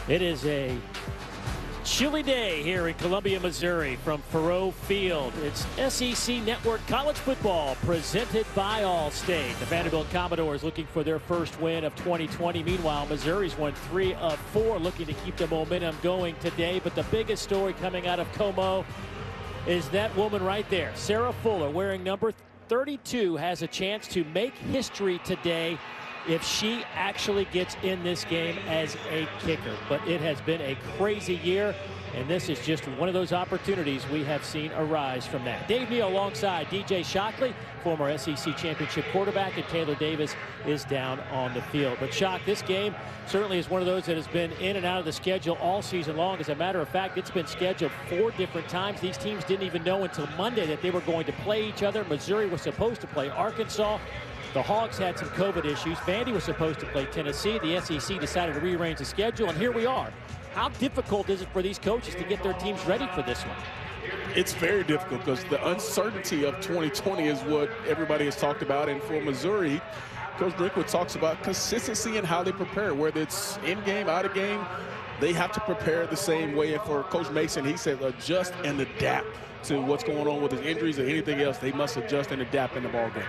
It is a chilly day here in Columbia, Missouri from Faurot Field. It's SEC Network College Football presented by Allstate. The Vanderbilt Commodores looking for their first win of 2020. Meanwhile, Missouri's won 3 of 4, looking to keep the momentum going today. But the biggest story coming out of Como is that woman right there, Sarah Fuller, wearing number 32, has a chance to make history today if she actually gets in this game as a kicker. But it has been a crazy year, and this is just one of those opportunities we have seen arise from that. Dave Neal alongside DJ Shockley, former SEC championship quarterback, and Taylor Davis is down on the field. But Shock, this game certainly is one of those that has been in and out of the schedule all season long. As a matter of fact, it's been scheduled 4 different times. These teams didn't even know until Monday that they were going to play each other. Missouri was supposed to play Arkansas. The Hogs had some COVID issues. Vandy was supposed to play Tennessee. The SEC decided to rearrange the schedule, and here we are. How difficult is it for these coaches to get their teams ready for this one? It's very difficult because the uncertainty of 2020 is what everybody has talked about. And for Missouri, Coach Drinkwood talks about consistency in how they prepare, whether it's in-game, out-of-game. They have to prepare the same way. And for Coach Mason, he said adjust and adapt to what's going on with his injuries or anything else. They must adjust and adapt in the ballgame.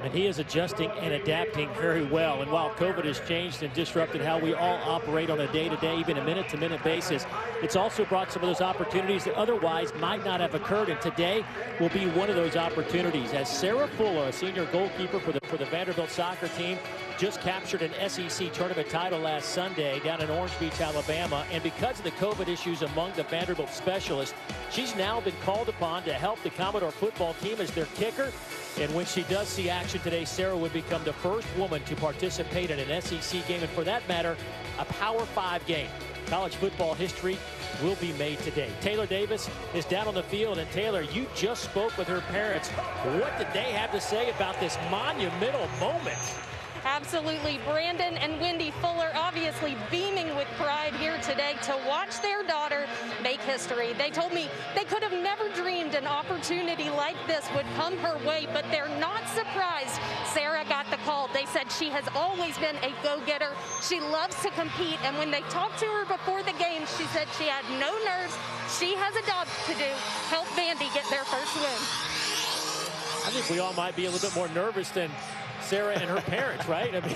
And he is adjusting and adapting very well. And while COVID has changed and disrupted how we all operate on a day-to-day, even a minute-to-minute basis, it's also brought some of those opportunities that otherwise might not have occurred. And today will be one of those opportunities, as Sarah Fuller, a senior goalkeeper for the Vanderbilt soccer team, just captured an SEC tournament title last Sunday down in Orange Beach, Alabama. And because of the COVID issues among the Vanderbilt specialists, she's now been called upon to help the Commodore football team as their kicker. And when she does see action today, Sarah would become the first woman to participate in an SEC game, and for that matter, a Power 5 game. College football history will be made today. Taylor Davis is down on the field, and Taylor, you just spoke with her parents. What did they have to say about this monumental moment? Absolutely. Brandon and Wendy Fuller obviously beaming with pride here today to watch their daughter make history. They told me they could have never dreamed an opportunity like this would come her way, but they're not surprised Sarah got the call. They said she has always been a go-getter. She loves to compete, and when they talked to her before the game, she said she had no nerves. She has a job to do. Help Vandy get their first win. I think we all might be a little bit more nervous than Sarah and her parents, right? I mean,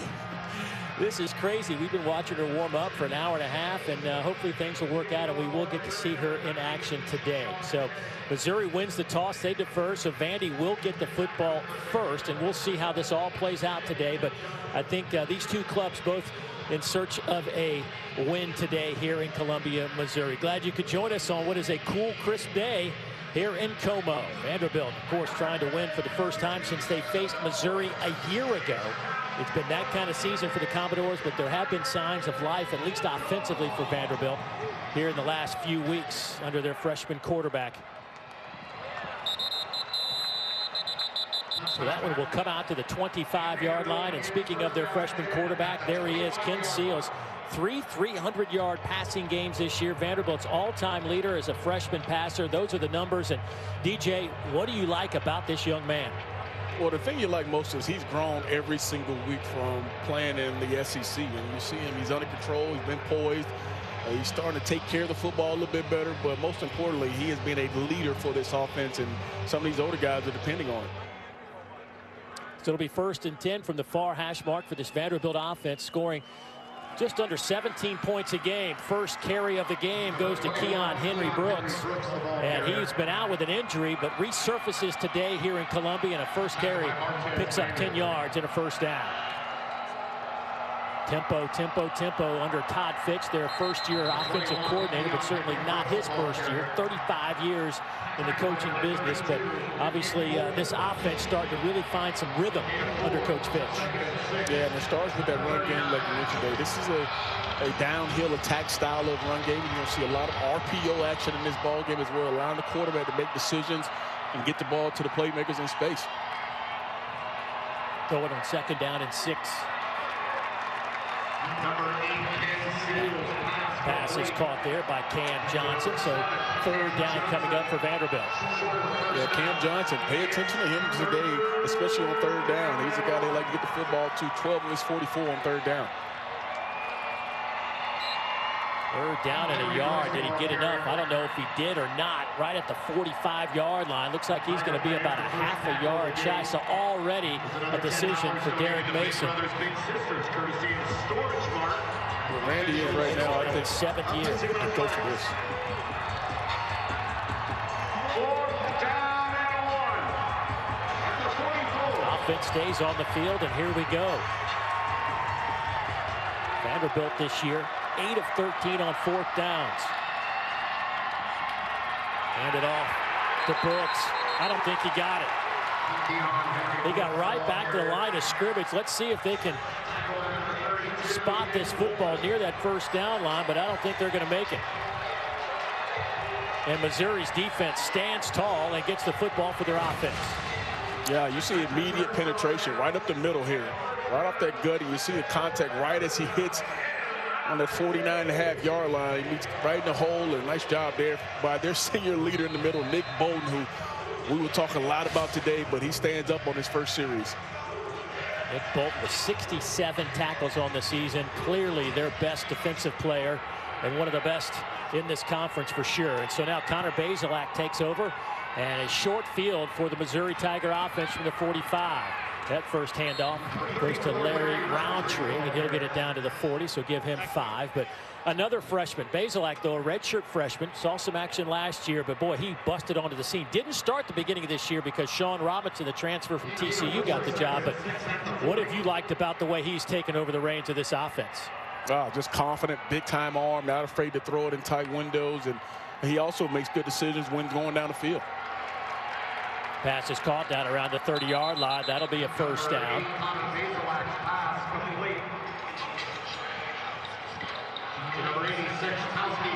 this is crazy. We've been watching her warm up for an hour and a half, and hopefully things will work out and we will get to see her in action today. So Missouri wins the toss. They defer, so Vandy will get the football first, and we'll see how this all plays out today. But I think these two clubs both in search of a win today here in Columbia, Missouri. Glad you could join us on what is a cool, crisp day here in Como. Vanderbilt, of course, trying to win for the first time since they faced Missouri a year ago. It's been that kind of season for the Commodores, but there have been signs of life, at least offensively, for Vanderbilt here in the last few weeks under their freshman quarterback. So that one will come out to the 25-yard line. And speaking of their freshman quarterback, there he is, Ken Seals. 3 300-yard passing games this year. Vanderbilt's all-time leader as a freshman passer. Those are the numbers. And DJ, what do you like about this young man? Well, the thing you like most is he's grown every single week from playing in the SEC. And you see him, he's under control, he's been poised. He's starting to take care of the football a little bit better. But most importantly, he has been a leader for this offense, and some of these older guys are depending on it. So it'll be 1st and 10 from the far hash mark for this Vanderbilt offense, scoring just under 17 points a game. First carry of the game goes to Keon Henry Brooks. And he's been out with an injury, but resurfaces today here in Columbia. And a first carry picks up 10 yards and a first down. Tempo, tempo, tempo under Todd Fitch, their first-year offensive coordinator, but certainly not his first year. 35 years in the coaching business, but obviously this offense starting to really find some rhythm under Coach Fitch. Yeah, and it starts with that run game like you mentioned today. This is a downhill attack style of run game. You're going to see a lot of RPO action in this ball game as well, allowing the quarterback to make decisions and get the ball to the playmakers in space. Going on 2nd down and 6. Pass is caught there by Cam Johnson, so 3rd down coming up for Vanderbilt. Yeah, Cam Johnson, pay attention to him today, especially on 3rd down. He's a guy they like to get the football to. 12 of his 44 on 3rd down. Third down and a yard. Did he get enough? I don't know if he did or not. Right at the 45-yard line. Looks like he's going to be about a half a yard shy. So already a decision for Derek Mason. Well, Randy is right now, I think, 7th year. And go for this. Offense stays on the field, and here we go. Vanderbilt this year, 8 of 13 on 4th downs. Hand it off to Brooks. I don't think he got it. They got right back to the line of scrimmage. Let's see if they can spot this football near that 1st down line, but I don't think they're going to make it. And Missouri's defense stands tall and gets the football for their offense. Yeah, you see immediate penetration right up the middle here. Right off that gut, and you see the contact right as he hits on that 49.5-yard line. He meets right in the hole, and nice job there by their senior leader in the middle, Nick Bowden, who we will talk a lot about today, but he stands up on his first series. Nick Bolton with 67 tackles on the season. Clearly their best defensive player and one of the best in this conference for sure. And so now Connor Bazelak takes over, and a short field for the Missouri Tiger offense from the 45. That first handoff goes to Larry Roundtree, and he'll get it down to the 40, so give him 5. But another freshman, Bazelak, though, a redshirt freshman, saw some action last year, but boy, he busted onto the scene. Didn't start the beginning of this year because Sean Robinson, the transfer from TCU, got the job. But what have you liked about the way he's taken over the reins of this offense? Just confident, big-time arm, not afraid to throw it in tight windows, and he also makes good decisions when going down the field. Pass is caught down around the 30-yard line. That'll be a 1st down.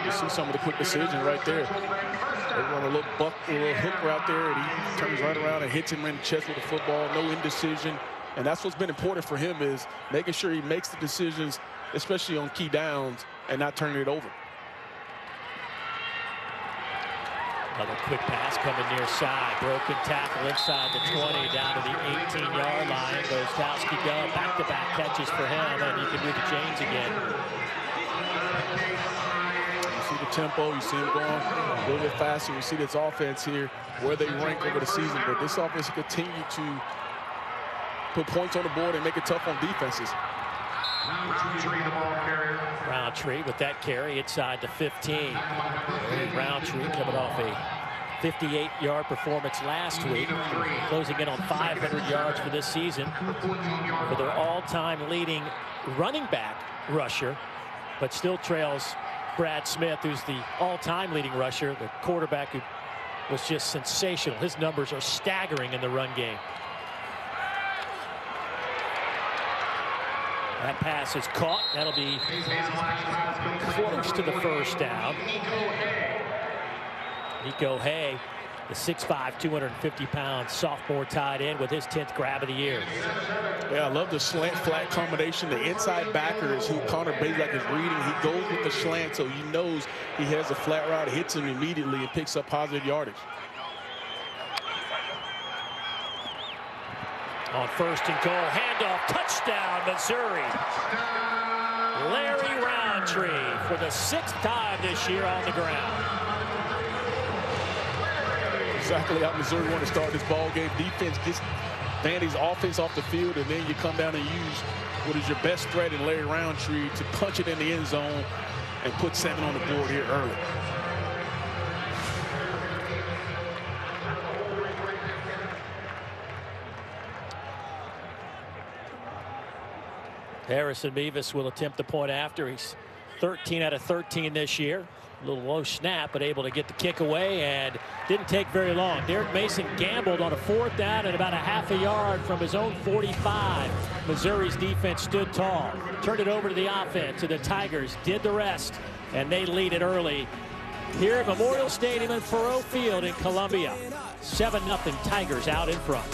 You see some of the quick decisions right there. They run a little hook right there, and he turns right around and hits him in the chest with the football. No indecision. And that's what's been important for him, is making sure he makes the decisions, especially on key downs, and not turning it over. Another quick pass coming near side. Broken tackle inside the 20 down to the 18-yard line. Goes Towski down. Back-to-back catches for him, and he can do the chains again. You see the tempo. You see him going a little bit faster. You see this offense here, where they rank over the season. But this offense continue to put points on the board and make it tough on defenses. Roundtree with that carry inside the 15. Roundtree coming off a 58-yard performance last week, closing in on 500 yards for this season for their all-time leading running back rusher, but still trails Brad Smith, who's the all-time leading rusher, the quarterback who was just sensational. His numbers are staggering in the run game. That pass is caught. That'll be close to the 1st down. Nico Hay, the 6'5", 250-pound sophomore tight end, with his 10th grab of the year. Yeah, I love the slant-flat combination. The inside backer is who Connor Bazelak is reading. He goes with the slant, so he knows he has a flat route, hits him immediately, and picks up positive yardage. On 1st and goal, handoff, touchdown, Missouri. Larry Roundtree for the 6th time this year on the ground. Exactly how Missouri want to start this ball game. Defense gets Vandy's offense off the field, and then you come down and use what is your best threat in Larry Roundtree to punch it in the end zone and put 7 on the board here early. Harrison Mevis will attempt the point after. He's 13 out of 13 this year. A little low snap, but able to get the kick away, and didn't take very long. Derek Mason gambled on a 4th down at about a half a yard from his own 45. Missouri's defense stood tall, turned it over to the offense, and the Tigers did the rest, and they lead it early here at Memorial Stadium and Faurot Field in Columbia. 7-0 Tigers out in front.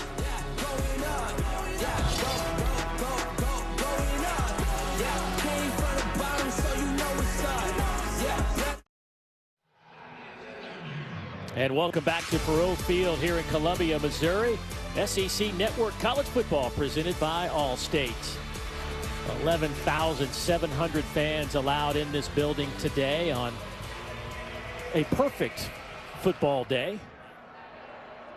And welcome back to Faurot Field here in Columbia, Missouri. SEC Network College Football presented by Allstate. 11,700 fans allowed in this building today on a perfect football day.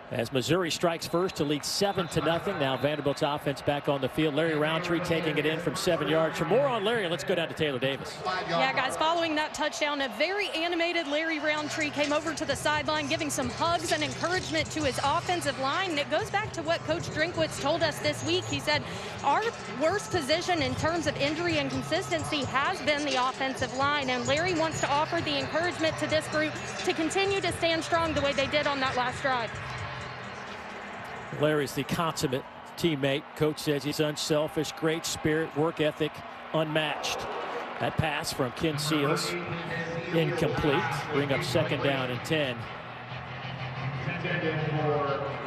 As Missouri strikes first to lead 7-0. Now Vanderbilt's offense back on the field. Larry Roundtree taking it in from 7 yards. For more on Larry, let's go down to Taylor Davis. Yeah, guys, following that touchdown, a very animated Larry Roundtree came over to the sideline, giving some hugs and encouragement to his offensive line. And it goes back to what Coach Drinkwitz told us this week. He said, our worst position in terms of injury and consistency has been the offensive line. And Larry wants to offer the encouragement to this group to continue to stand strong the way they did on that last drive. Larry's the consummate teammate. Coach says he's unselfish, great spirit, work ethic, unmatched. That pass from Ken Seals, incomplete. Bring up 2nd down and 10.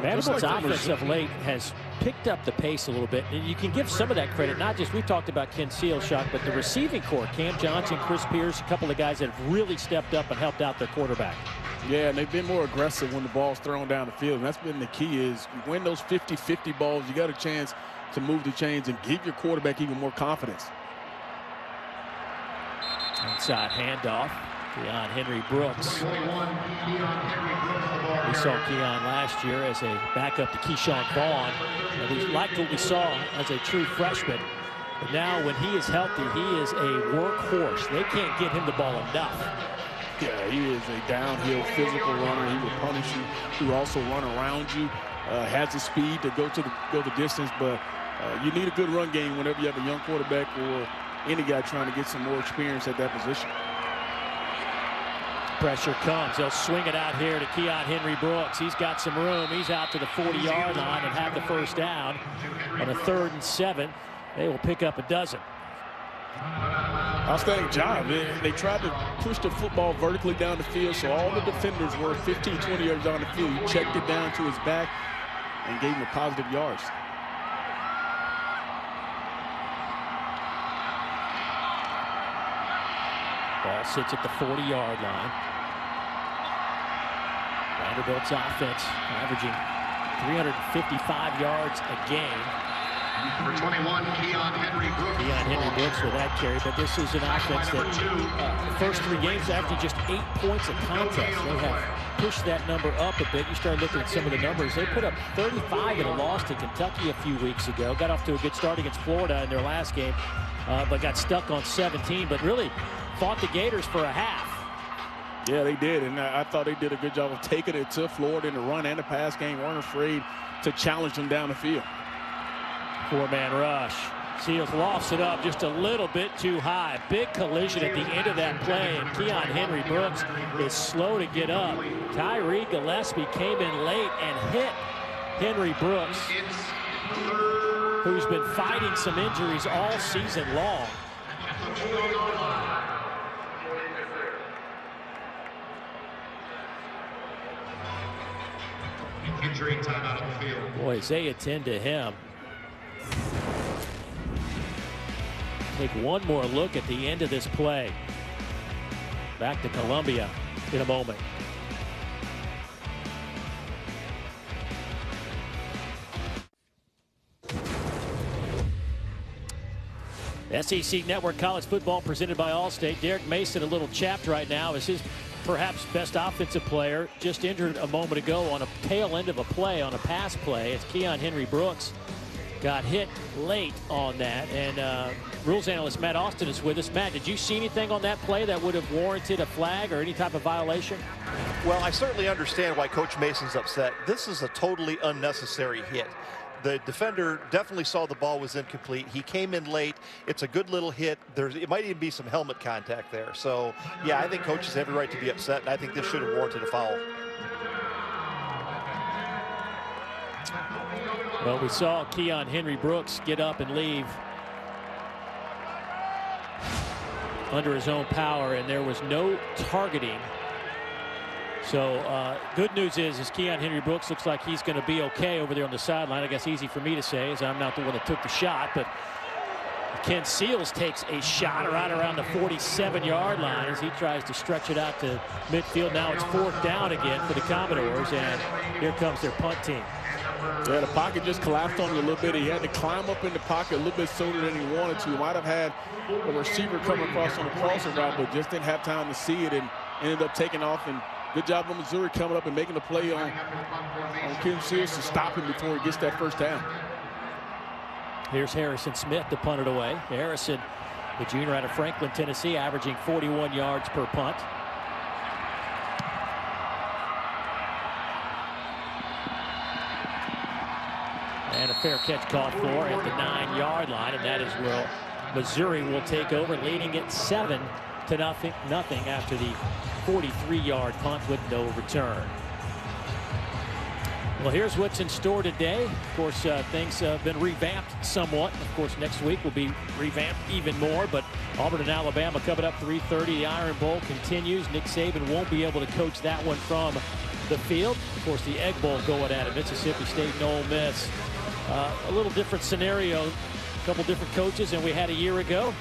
Vanderbilt's offense of late has picked up the pace a little bit, and you can give some of that credit. Not just, we've talked about Ken Seals, Shock, but the receiving corps, Cam Johnson, Chris Pierce, a couple of guys that have really stepped up and helped out their quarterback. Yeah, and they've been more aggressive when the ball's thrown down the field. And that's been the key, is you win those 50-50 balls, you got a chance to move the chains and give your quarterback even more confidence. Inside handoff. Keon Henry Brooks. We saw Keon last year as a backup to Keyshawn Vaughn. And we liked what we saw as a true freshman. But now when he is healthy, he is a workhorse. They can't get him the ball enough. Yeah, he is a downhill physical runner. He will punish you. He will also run around you. Has the speed to go the distance, but you need a good run game whenever you have a young quarterback or any guy trying to get some more experience at that position. Pressure comes. They'll swing it out here to Keon Henry Brooks. He's got some room. He's out to the 40-yard line and have the first down. On a 3rd and 7, they will pick up a dozen. Outstanding job. They tried to push the football vertically down the field, so all the defenders were 15, 20 yards down the field. He checked it down to his back and gave him a positive yards. Ball sits at the 40-yard line. Vanderbilt's offense averaging 355 yards a game. For 21, Keon Henry Brooks. Keon Henry Brooks with that carry, but this is an offense that the first 3 games after just 8 points of contest. They have pushed that number up a bit. You start looking at some of the numbers. They put up 35 in a loss to Kentucky a few weeks ago. Got off to a good start against Florida in their last game, but got stuck on 17, but really fought the Gators for a half. Yeah, they did, and I thought they did a good job of taking it to Florida in the run and the pass game. Weren't afraid to challenge them down the field. 4-man rush. Seals lofts it up just a little bit too high. Big collision at the end of that play, and Keon Henry Brooks is slow to get up. Tyree Gillespie came in late and hit Henry Brooks, who's been fighting some injuries all season long. Injury timeout on the field. Boy, as they attend to him. Take one more look at the end of this play. Back to Columbia in a moment. SEC Network College Football presented by Allstate. Derek Mason a little chapped right now as his perhaps best offensive player just injured a moment ago on a tail end of a play, on a pass play. It's Keon Henry Brooks. Got hit late on that, and rules analyst Matt Austin is with us. Matt, did you see anything on that play that would have warranted a flag or any type of violation? Well, I certainly understand why Coach Mason's upset. This is a totally unnecessary hit. The defender definitely saw the ball was incomplete. He came in late. It's a good little hit. It might even be some helmet contact there. So, yeah, I think coaches have every right to be upset, and I think this should have warranted a foul. Well, we saw Keon Henry Brooks get up and leave under his own power, and there was no targeting. So good news is Keon Henry Brooks looks like he's going to be okay over there on the sideline. I guess easy for me to say, as I'm not the one that took the shot, but Ken Seals takes a shot right around the 47-yard line as he tries to stretch it out to midfield. Now it's 4th down again for the Commodores, and here comes their punt team. Yeah, the pocket just collapsed on him a little bit. He had to climb up in the pocket a little bit sooner than he wanted to. Might have had a receiver coming across on the crossing route, but just didn't have time to see it and ended up taking off. And good job on Missouri coming up and making the play on Kim Sears to stop him before he gets that first down. Here's Harrison Smith to punt it away. Harrison, the junior out of Franklin, Tennessee, averaging 41 yards per punt. And a fair catch called for at the 9-yard line, and that is where Missouri will take over, leading it 7-0 after the 43-yard punt with no return. Well, here's what's in store today. Of course, things have been revamped somewhat. Of course, next week will be revamped even more. But Auburn and Alabama coming up 3:30. The Iron Bowl continues. Nick Saban won't be able to coach that one from the field. Of course, the Egg Bowl going at it. Mississippi State and Ole Miss. A little different scenario. A couple different coaches than we had a year ago.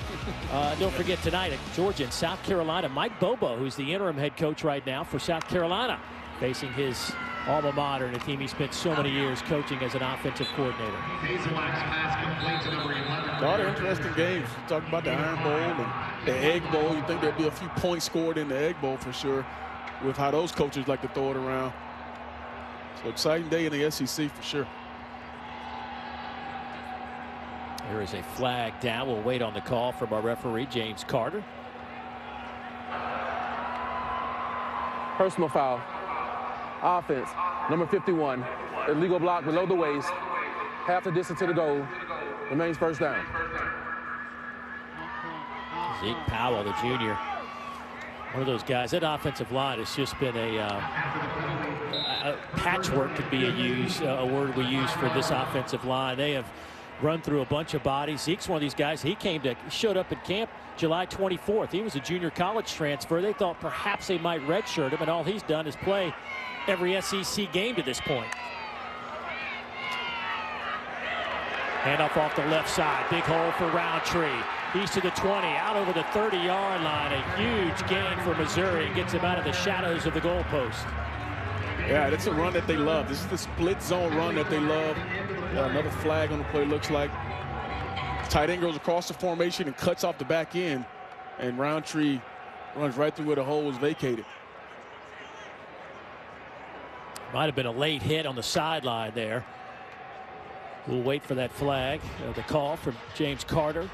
Don't forget tonight at Georgia and South Carolina. Mike Bobo, who's the interim head coach right now for South Carolina, facing his alma mater and a team he spent so many years coaching as an offensive coordinator. A lot of interesting games. You talk about the Iron Bowl and the Egg Bowl. You think there'd be a few points scored in the Egg Bowl for sure with how those coaches like to throw it around. So exciting day in the SEC for sure. There is a flag down. We'll wait on the call from our referee, James Carter. Personal foul. Offense, number 51. Illegal block below the waist. Half the distance to the goal. Remains first down. Zeke Powell, the junior. One of those guys. That offensive line has just been a patchwork could be a word we use for this offensive line. They have run through a bunch of bodies. Zeke's one of these guys. He showed up at camp July 24th. He was a junior college transfer. They thought perhaps they might redshirt him, and all he's done is play every SEC game to this point. Handoff off the left side. Big hole for Roundtree. He's to the 20, out over the 30-yard line. A huge gain for Missouri. Gets him out of the shadows of the goalpost. Yeah, that's a run that they love. This is the split zone run that they love. Another flag on the play, looks like. Tight end goes across the formation and cuts off the back end. And Roundtree runs right through where the hole was vacated. Might have been a late hit on the sideline there. We'll wait for that flag. The call from James Carter.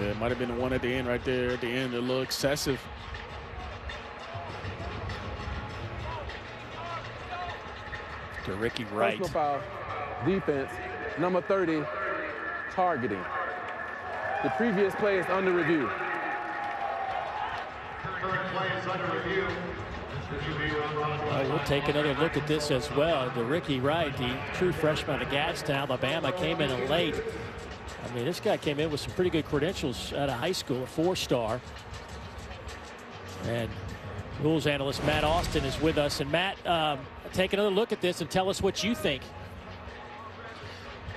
Yeah, it might have been the one at the end right there at the end, a little excessive. To Ricky Wright. Personal foul. Defense, number 30, targeting. The previous play is under review. Current play is under review. We'll take another look at this as well. The Ricky Wright, the true freshman of Gadsden, Alabama, came in late. I mean, this guy came in with some pretty good credentials out of high school, a 4-star. And rules analyst Matt Austin is with us. And Matt, take another look at this and tell us what you think.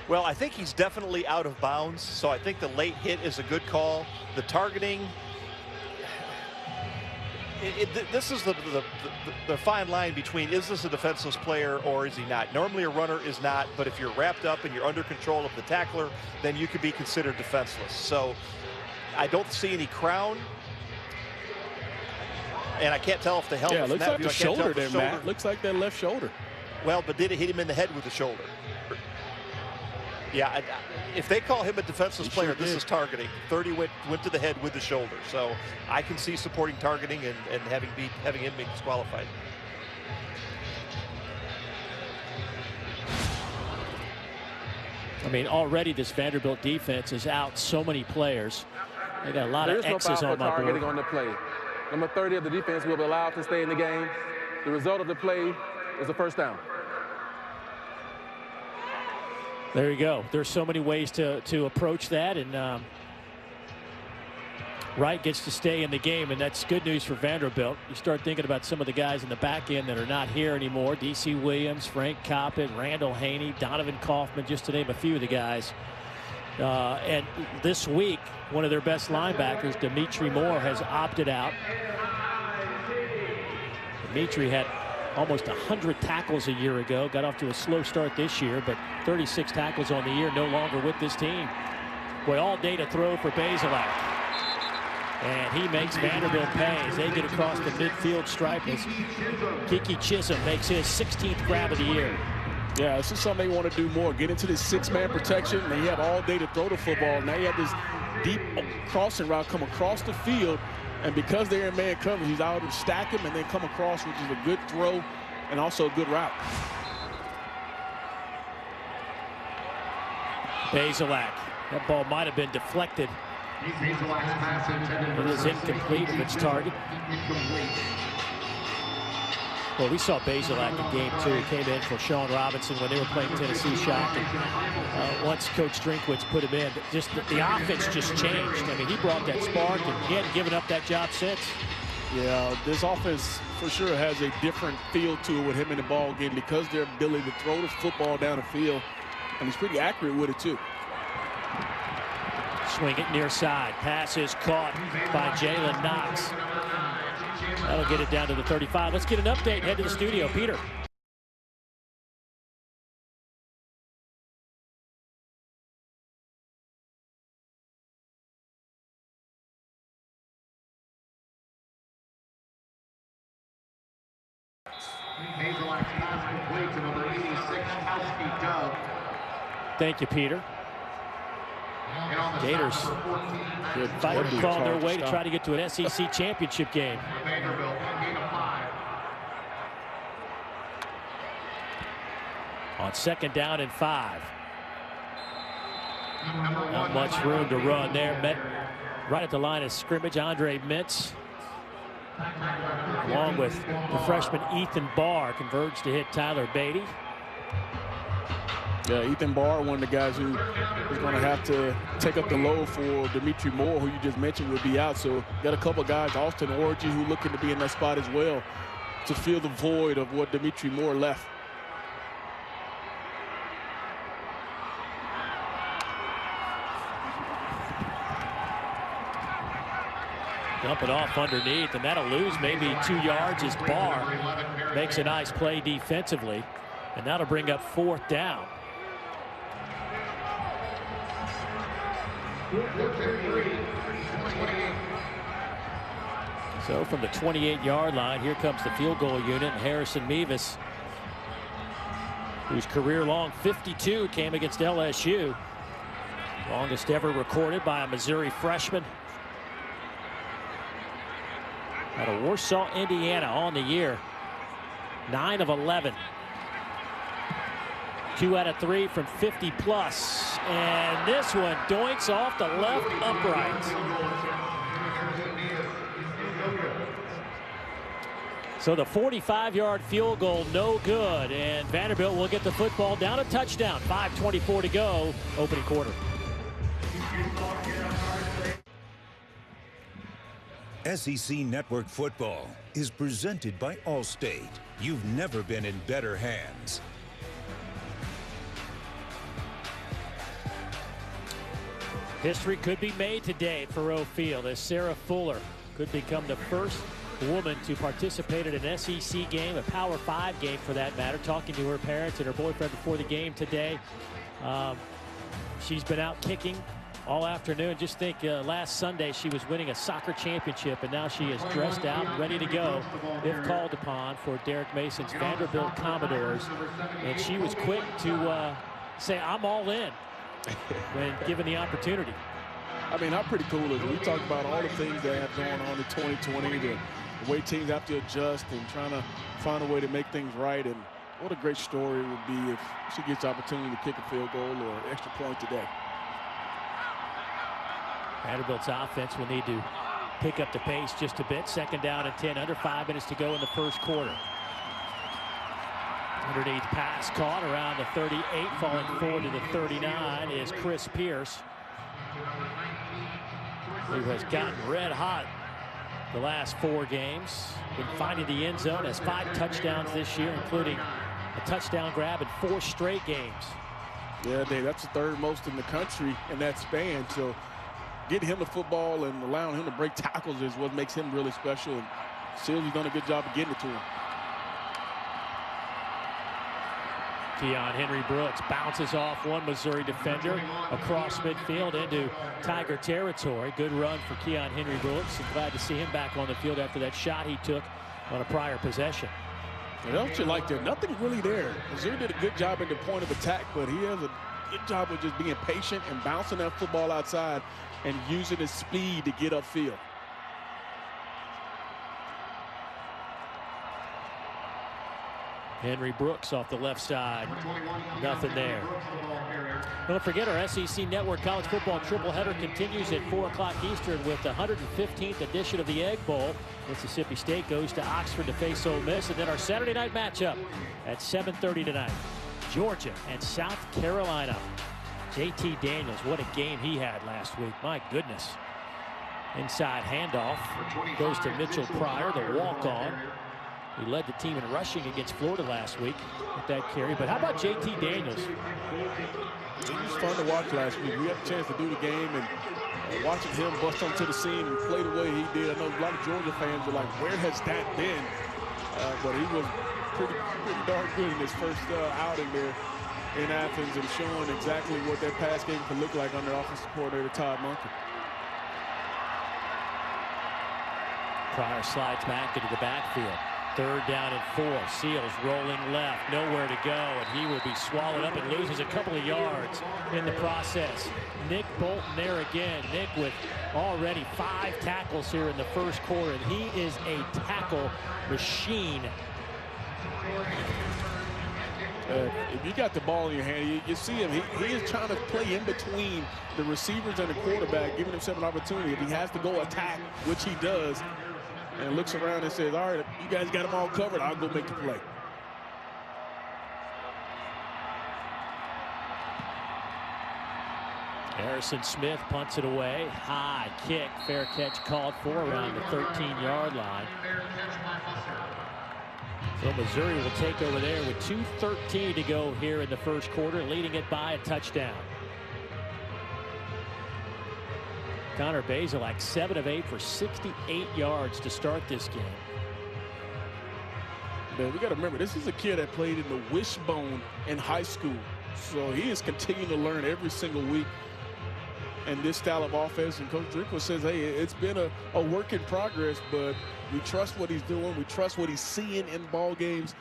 Well, I think he's definitely out of bounds, so I think the late hit is a good call. The targeting, this is the fine line between, is this a defenseless player or is he not? Normally a runner is not, but if you're wrapped up and you're under control of the tackler, then you could be considered defenseless. So I don't see any crown. And I can't tell if the helmet. Yeah, looks like the shoulder there, Matt. Looks like that left shoulder. Well, but did it hit him in the head with the shoulder? Yeah, if they call him a defenseless player, this is targeting. 30 went to the head with the shoulder. So I can see supporting targeting and having him be disqualified. I mean, already this Vanderbilt defense is out so many players. They got a lot of X's on my board. Targeting on the play. Number 30 of the defense will be allowed to stay in the game. The result of the play is a first down. There you go. There's so many ways to approach that, and Wright gets to stay in the game, and that's good news for Vanderbilt. You start thinking about some of the guys in the back end that are not here anymore. D.C. Williams, Frank Coppett, Randall Haney, Donovan Kaufman, just to name a few of the guys. And this week, one of their best linebackers, Dimitri Moore, has opted out. Dimitri had almost 100 tackles a year ago. Got off to a slow start this year, but 36 tackles on the year, no longer with this team. Boy, all day to throw for Bazelak. And he makes Vanderbilt pay as they get across the midfield stripe as Kiki Chisholm makes his 16th grab of the year. Yeah, this is something they want to do more. Get into this six-man protection. They have all day to throw the football. Now you have this deep crossing route come across the field. And because they're in man coverage, he's out to stack him and then come across, which is a good throw and also a good route. Bazelak. That ball might have been deflected. It is incomplete of its target. Well, we saw Bazelak in game 2. He came in for Sean Robinson when they were playing Tennessee Shock. And once Coach Drinkwitz put him in, just the offense just changed. I mean, he brought that spark, and he hadn't given up that job since. Yeah, this offense for sure has a different feel to it with him in the ball game because their ability to throw the football down the field, and he's pretty accurate with it too. Swing it near side. Pass is caught by Jalen Knox. That'll get it down to the 35. Let's get an update and head to the studio. Peter. Thank you, Peter. Gators fighting to crawl their way to try to get to an SEC championship game. On second down and 5. Not much room to run there. Met right at the line of scrimmage. Andre Mintz, along with the freshman Ethan Barr, converged to hit Tyler Beatty. Yeah, Ethan Barr, one of the guys who is going to have to take up the load for Dimitri Moore, who you just mentioned will be out. So got a couple of guys, Austin Orji, who looking to be in that spot as well to fill the void of what Dimitri Moore left. Dump it off underneath, and that'll lose maybe 2 yards as Barr makes a nice play defensively, and that'll bring up 4th down. So from the 28-yard line, here comes the field goal unit, and Harrison Mevis, whose career-long 52 came against LSU. Longest ever recorded by a Missouri freshman. Out of Warsaw, Indiana on the year. 9 of 11. 2 out of 3 from 50 plus. And this one doinks off the left upright. So the 45-yard field goal, no good. And Vanderbilt will get the football down a touchdown. 5:24 to go, opening quarter. SEC Network Football is presented by Allstate. You've never been in better hands. History could be made today at Faroe Field as Sarah Fuller could become the first woman to participate in an SEC game, a Power 5 game for that matter. Talking to her parents and her boyfriend before the game today. She's been out kicking all afternoon. Just think last Sunday she was winning a soccer championship, and now she is dressed out and ready to go if called upon for Derek Mason's Vanderbilt Commodores. And she was quick to say, I'm all in when given the opportunity. I mean, how pretty cool is it? We talked about all the things that have going on in 2020, the way teams have to adjust and trying to find a way to make things right. And what a great story it would be if she gets the opportunity to kick a field goal or an extra point today. Vanderbilt's offense will need to pick up the pace just a bit. Second down and 10, under 5 minutes to go in the first quarter. Underneath pass caught around the 38, falling forward to the 39 is Chris Pierce. who has gotten red hot the last 4 games. Been finding the end zone, has 5 touchdowns this year, including a touchdown grab in 4 straight games. Yeah, Dave, that's the 3rd most in the country in that span. So getting him the football and allowing him to break tackles is what makes him really special. And Silvy's done a good job of getting it to him. Keon Henry Brooks bounces off one Missouri defender across midfield into Tiger territory. Good run for Keon Henry Brooks, and glad to see him back on the field after that shot he took on a prior possession. And don't you like that? Nothing really there. Missouri did a good job at the point of attack, but he has a good job of just being patient and bouncing that football outside and using his speed to get upfield. Henry Brooks off the left side. Nothing there. Don't forget, our SEC Network College Football Tripleheader continues at 4 o'clock Eastern with the 115th edition of the Egg Bowl. Mississippi State goes to Oxford to face Ole Miss. And then our Saturday night matchup at 7:30 tonight. Georgia and South Carolina. JT Daniels, what a game he had last week. My goodness. Inside handoff goes to Mitchell Pryor, the walk-on. He led the team in rushing against Florida last week with that carry. But how about JT Daniels? It was fun to watch last week. We had a chance to do the game, and watching him bust onto the scene and play the way he did. I know a lot of Georgia fans are like, where has that been? But he was pretty darn good in his first outing there in Athens and showing exactly what that pass game can look like under offensive coordinator Todd Monken. Pryor slides back into the backfield. 3rd down and 4. Seals rolling left, nowhere to go, and he will be swallowed up and loses a couple of yards in the process. Nick Bolton there again. Nick with already 5 tackles here in the first quarter, and he is a tackle machine. If you got the ball in your hand, you see him. He is trying to play in between the receivers and the quarterback, giving himself an opportunity. If he has to go attack, which he does, and looks around and says, all right, you guys got them all covered, I'll go make the play. Harrison Smith punts it away. High kick, fair catch called for around the 13-yard line. So Missouri will take over there with 2:13 to go here in the first quarter, leading it by a touchdown. Connor Bazelak, 7 of 8 for 68 yards to start this game. Man, we got to remember, this is a kid that played in the wishbone in high school. So he is continuing to learn every single week in this style of offense. And Coach Drinkwitz says, hey, it's been a work in progress, but we trust what he's doing. We trust what he's seeing in ball games.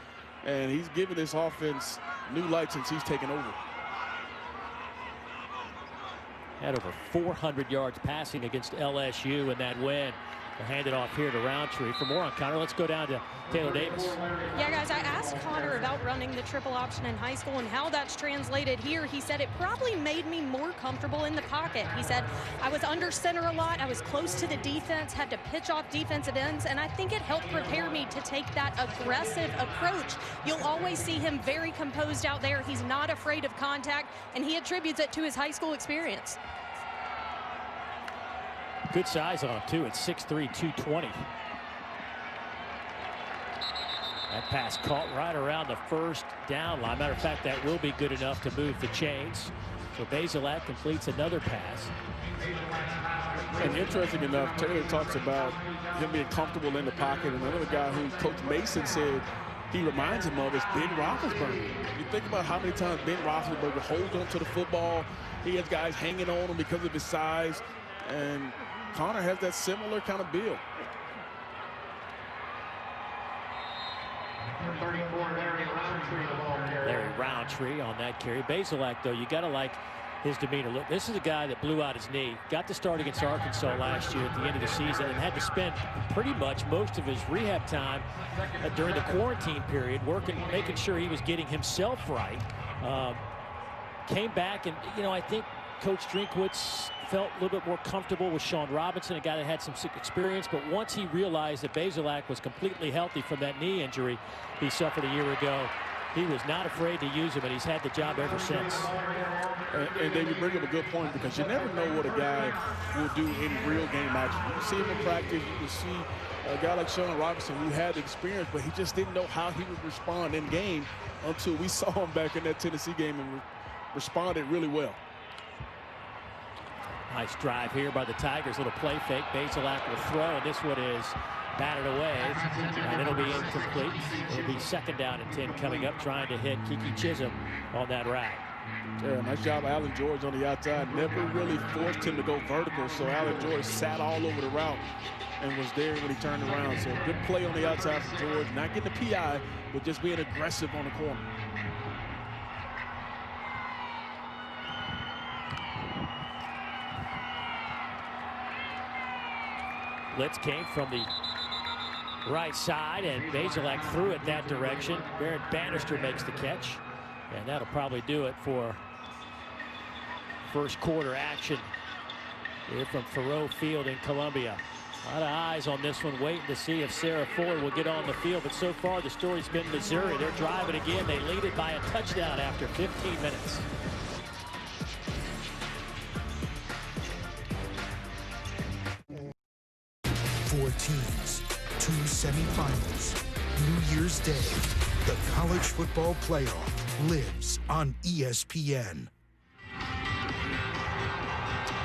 And he's given this offense new light since he's taken over. Had over 400 yards passing against LSU in that win. We'll hand it off here to Roundtree. For more on Connor, let's go down to Taylor Davis. Yeah, guys, I asked Connor about running the triple option in high school and how that's translated here. He said it probably made me more comfortable in the pocket. He said I was under center a lot. I was close to the defense, had to pitch off defensive ends, and I think it helped prepare me to take that aggressive approach. You'll always see him very composed out there. He's not afraid of contact, and he attributes it to his high school experience. Good size on him, too, at 6'3", 220. That pass caught right around the first down line. Matter of fact, that will be good enough to move the chains. So Bazelak completes another pass. And interesting enough, Taylor talks about him being comfortable in the pocket. And another guy who Coach Mason said he reminds him of is Ben Roethlisberger. You think about how many times Ben Roethlisberger holds on to the football. He has guys hanging on him because of his size. And Connor has that similar kind of build. Larry Roundtree on that carry. Bazelak, though, you got to like his demeanor. Look, this is a guy that blew out his knee. Got to start against Arkansas last year at the end of the season and had to spend pretty much most of his rehab time during the quarantine period working, making sure he was getting himself right. Came back and, you know, I think Coach Drinkwitz felt a little bit more comfortable with Sean Robinson, a guy that had some experience. But once he realized that Bazelak was completely healthy from that knee injury he suffered a year ago, he was not afraid to use him, and he's had the job ever since. And David, bring up a good point, because you never know what a guy will do in real game action. You can see him in practice. You can see a guy like Sean Robinson, who had experience, but he just didn't know how he would respond in game until we saw him back in that Tennessee game and responded really well. Nice drive here by the Tigers. Little play fake. Bazelak will throw, and this one is batted away, and it'll be incomplete. It'll be 2nd down and 10 coming up, trying to hit Kiki Chisholm on that rack. Yeah, nice job, Alan George on the outside. Never really forced him to go vertical, so Alan George sat all over the route and was there when he turned around. So good play on the outside for George. Not getting the PI, but just being aggressive on the corner. Blitz came from the right side, and Bazelak threw it that direction. Barrett Bannister makes the catch, and that'll probably do it for first quarter action here from Faurot Field in Columbia. A lot of eyes on this one, waiting to see if Sarah Fuller will get on the field, but so far the story's been Missouri. They're driving again. They lead it by a touchdown after 15 minutes. Four teams, 2 semifinals. New Year's Day, the college football playoff lives on ESPN.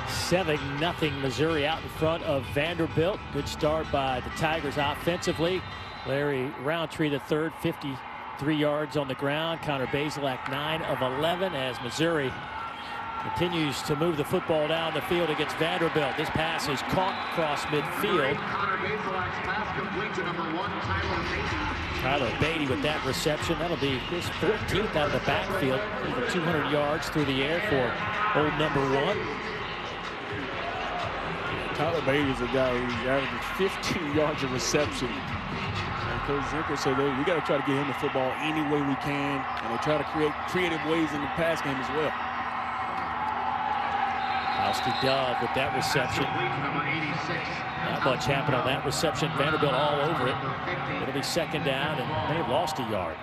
7-0 Missouri out in front of Vanderbilt. Good start by the Tigers offensively. Larry Roundtree the third, 53 yards on the ground. Connor Bazelak 9 of 11 as Missouri continues to move the football down the field against Vanderbilt. This pass is caught across midfield. Tyler Beatty with that reception. That'll be his 14th out of the backfield. Over 200 yards through the air for old number 1. Tyler Beatty is a guy who's averaging 15 yards of reception. And Coach Zinkel said, we got to try to get him the football any way we can, and they try to create creative ways in the pass game as well. Austin Dove with that reception. Not much happened on that reception. Vanderbilt all over it. It'll be 2nd down, and they've lost a yard.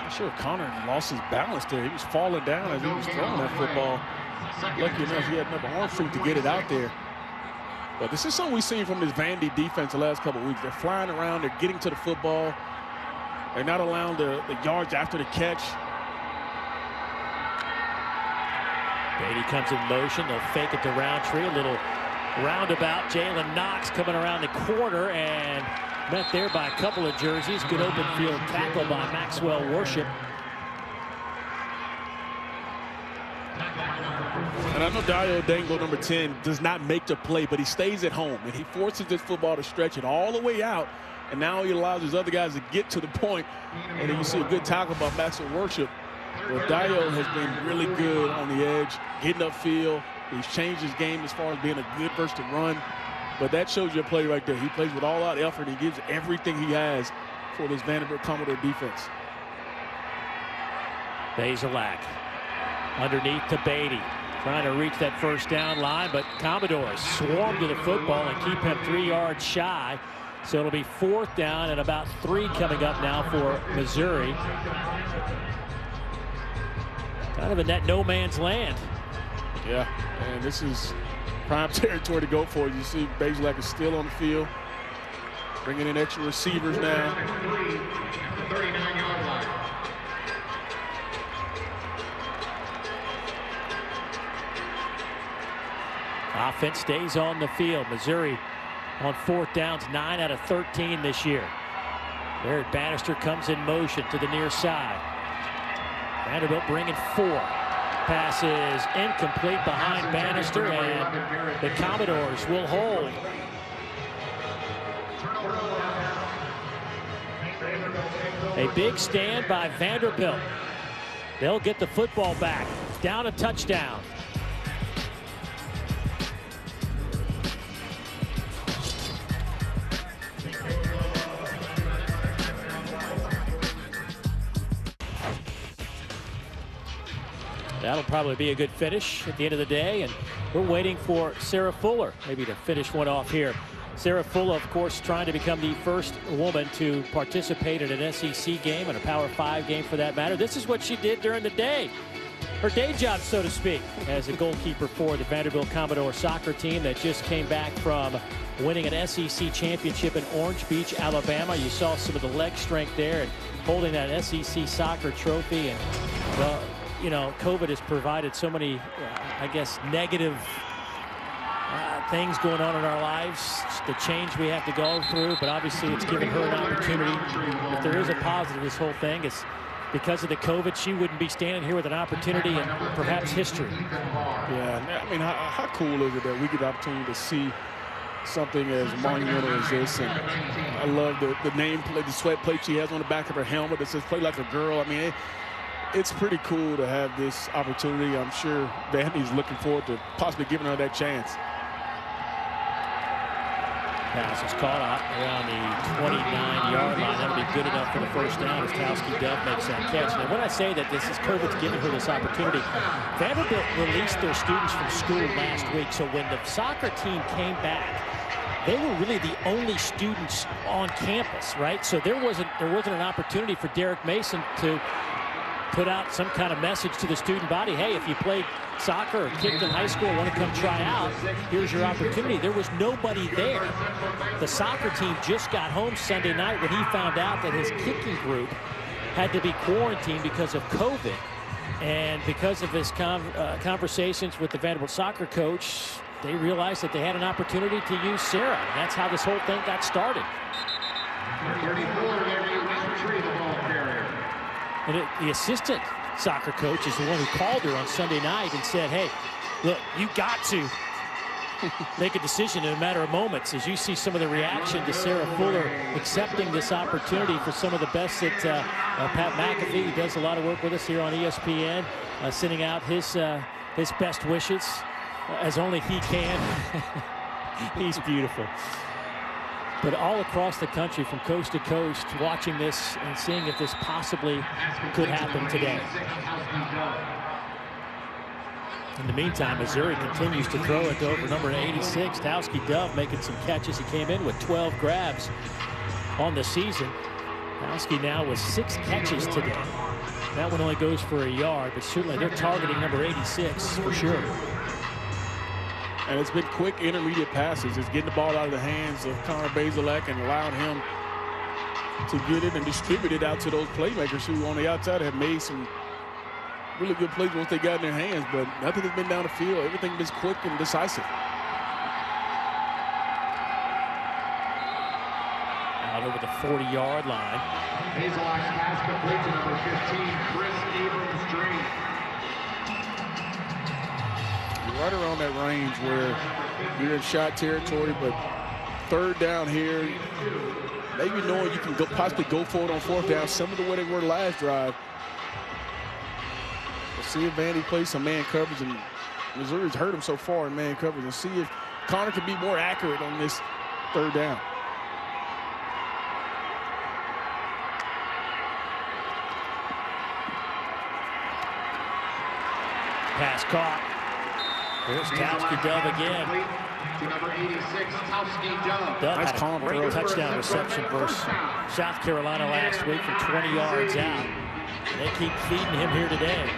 I'm sure Connor lost his balance there. He was falling down as he was throwing that football. Lucky enough, he had enough arm strength to get it out there. But this is something we've seen from this Vandy defense the last couple of weeks. They're flying around. They're getting to the football. They're not allowing the yards after the catch. Beatty comes in motion. They'll fake it to Roundtree. A little roundabout. Jalen Knox coming around the corner and met there by a couple of jerseys. Good open field tackle by Maxwell Worship. And I know Dario Dangle, number 10, does not make the play, but he stays at home, and he forces this football to stretch it all the way out, and now he allows his other guys to get to the point, and then you see a good tackle by Maxwell Worship. Well, Dario has been really good on the edge, getting upfield. He's changed his game as far as being a good versus the run, but that shows you a play right there. He plays with all out effort. He gives everything he has for this Vanderbilt Commodore defense. Bazelak underneath to Beatty, trying to reach that first down line, but Commodores swarm to the football and keep him 3 yards shy. So it'll be 4th down and about 3 coming up now for Missouri. Kind of in that no man's land. Yeah, and this is prime territory to go for. You see Bazelak is still on the field, bringing in extra receivers now. 39-yard line. Offense stays on the field. Missouri on 4th downs, 9 out of 13 this year. Barrett Bannister comes in motion to the near side. Vanderbilt bringing 4. Pass is incomplete behind Bannister, and the Commodores will hold. A big stand by Vanderbilt. They'll get the football back. Down a touchdown. That'll probably be a good finish at the end of the day, and we're waiting for Sarah Fuller maybe to finish one off here. Sarah Fuller, of course, trying to become the first woman to participate in an SEC game and a Power 5 game for that matter. This is what she did during the day. her day job, so to speak, as a goalkeeper for the Vanderbilt Commodore soccer team that just came back from winning an SEC championship in Orange Beach, Alabama. You saw some of the leg strength there and holding that SEC soccer trophy. And, well, you know, COVID has provided so many, I guess, negative things going on in our lives, the change we have to go through, but obviously it's given her an opportunity. If there is a positive, this whole thing is because of the COVID, she wouldn't be standing here with an opportunity and perhaps history. Yeah, I mean, how cool is it that we get the opportunity to see something as monumental as this? And I love the nameplate, the sweat plate she has on the back of her helmet that says "Play Like a Girl." I mean, it's pretty cool to have this opportunity. I'm sure Vandy's looking forward to possibly giving her that chance. Pass is caught up around the 29-yard line. That'll be good enough for the first down as Towski Dove makes that catch. Now, when I say that this is COVID's giving her this opportunity, Vanderbilt released their students from school last week. So when the soccer team came back, they were really the only students on campus, right? So there wasn't an opportunity for Derek Mason to put out some kind of message to the student body. Hey, if you played soccer or kicked in high school, want to come try out, here's your opportunity. There was nobody there. The soccer team just got home Sunday night when he found out that his kicking group had to be quarantined because of COVID. And because of his conversations with the Vanderbilt soccer coach, they realized that they had an opportunity to use Sarah. And that's how this whole thing got started. And the assistant soccer coach is the one who called her on Sunday night and said, hey, look, you got to make a decision in a matter of moments. As you see some of the reaction to Sarah Fuller accepting this opportunity for some of the best that Pat McAfee, who does a lot of work with us here on ESPN, sending out his best wishes as only he can. He's beautiful. But all across the country, from coast to coast, watching this and seeing if this possibly could happen today. In the meantime, Missouri continues to throw it over number 86. Towski Dove making some catches. He came in with 12 grabs on the season. Towski now with 6 catches today. That one only goes for a yard, but certainly they're targeting number 86 for sure. And it's been quick intermediate passes. It's getting the ball out of the hands of Connor Bazelak and allowed him to get it and distribute it out to those playmakers who on the outside have made some really good plays once they got in their hands, but nothing has been down the field. Everything is quick and decisive. Out over the 40-yard line. Bazelak's pass complete to number 15, Chris Abrams-Drake. Right around that range where you're in shot territory, but third down here, maybe knowing you can possibly go for it on fourth down, similar to where they were last drive. We'll see if Vandy plays some man coverage, and Missouri's hurt him so far in man coverage, and see if Connor can be more accurate on this third down. Pass caught. Here's Towski Dove again. To number 86, Towski Dove. Dove Nice had a great touchdown reception versus South Carolina last week from 20 yards out. They keep feeding him here today.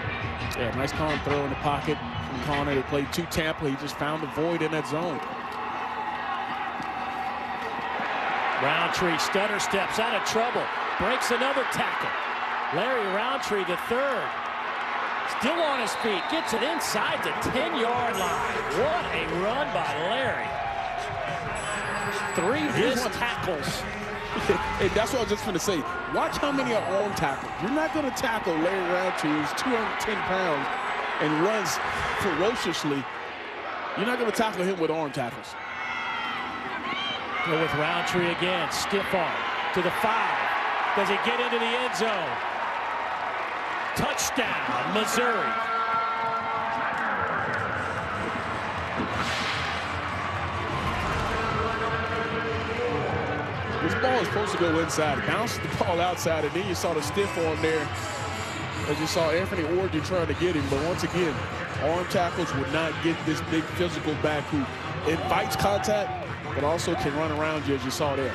Yeah, nice calm throw in the pocket from Connor. They played to Tampa. He just found the void in that zone. Roundtree stutter steps out of trouble. Breaks another tackle. Larry Roundtree, the third. Still on his feet, gets it inside the 10-yard line. What a run by Larry. 3 missed tackles. Hey, that's what I was just going to say. Watch how many are arm tackles. You're not going to tackle Larry Roundtree, who's 210 pounds and runs ferociously. You're not going to tackle him with arm tackles. Go with Roundtree again. Stiff arm to the 5. Does he get into the end zone? Touchdown, Missouri. This ball is supposed to go inside. It bounces the ball outside, and then you saw the stiff arm there as you saw Anthony Orton trying to get him. But once again, arm tackles would not get this big physical back who invites contact, but also can run around you as you saw there.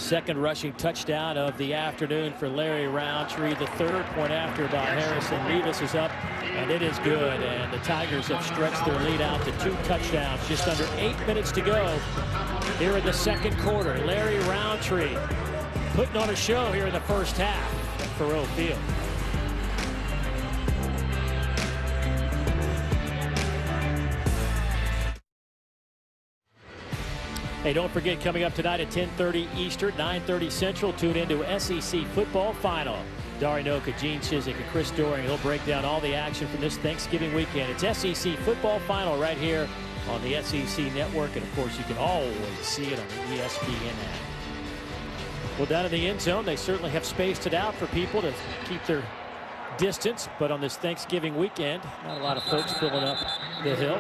Second rushing touchdown of the afternoon for Larry Roundtree. The third point after by Harrison. Levis is up, and it is good. And the Tigers have stretched their lead out to 2 touchdowns. Just under 8 minutes to go here in the second quarter. Larry Roundtree putting on a show here in the first half at Faurot Field. Hey, don't forget, coming up tonight at 10:30 Eastern, 9:30 Central, tune into SEC Football Final. Dari Noka, Gene Chizik, and Chris Doring. He'll break down all the action from this Thanksgiving weekend. It's SEC Football Final right here on the SEC Network. And, of course, you can always see it on the ESPN app. Well, down in the end zone, they certainly have spaced it out for people to keep their distance. But on this Thanksgiving weekend, not a lot of folks filling up the hill,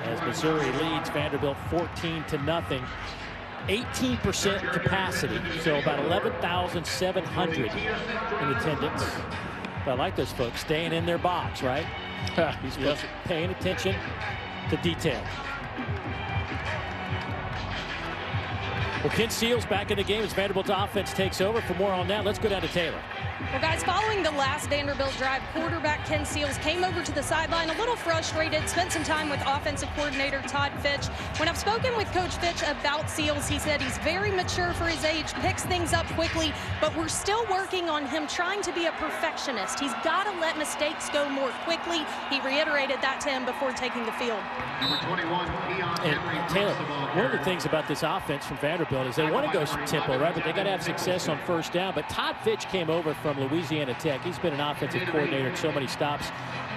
as Missouri leads Vanderbilt 14-0. 18% capacity, so about 11,700 in attendance. But I like those folks staying in their box, right? These folks paying attention to detail. Well, Ken Seals back in the game as Vanderbilt's offense takes over. For more on that, let's go down to Taylor. Well, guys, following the last Vanderbilt drive, quarterback Ken Seals came over to the sideline a little frustrated, spent some time with offensive coordinator Todd Fitch. When I've spoken with Coach Fitch about Seals, he said he's very mature for his age, picks things up quickly, but we're still working on him trying to be a perfectionist. He's got to let mistakes go more quickly. He reiterated that to him before taking the field. Number 21, And Taylor, one of the things about this offense from Vanderbilt is they want to go some tempo, right? But they got to have success on first down. But Todd Fitch came over from Louisiana Tech. He's been an offensive coordinator at so many stops.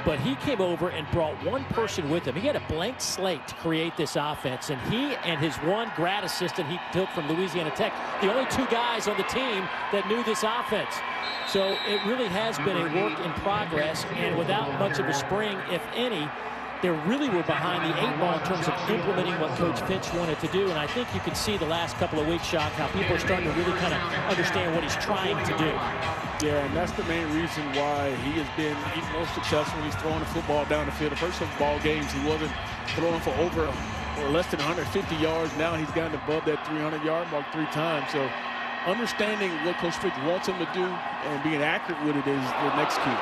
But he came over and brought one person with him. He had a blank slate to create this offense. And he and his one grad assistant he took from Louisiana Tech, the only 2 guys on the team that knew this offense. So it really has been a work in progress. And without much of a spring, if any, they really were behind the 8 ball in terms of implementing what Coach Fitch wanted to do. And I think you can see the last couple of weeks, Shock, how people are starting to really kind of understand what he's trying to do. Yeah, and that's the main reason why he has been even more successful when he's throwing the football down the field. The first couple ball games, he wasn't throwing for over or less than 150 yards. Now he's gotten above that 300-yard mark 3 times. So understanding what Coach Fitch wants him to do and being accurate with it is the next key.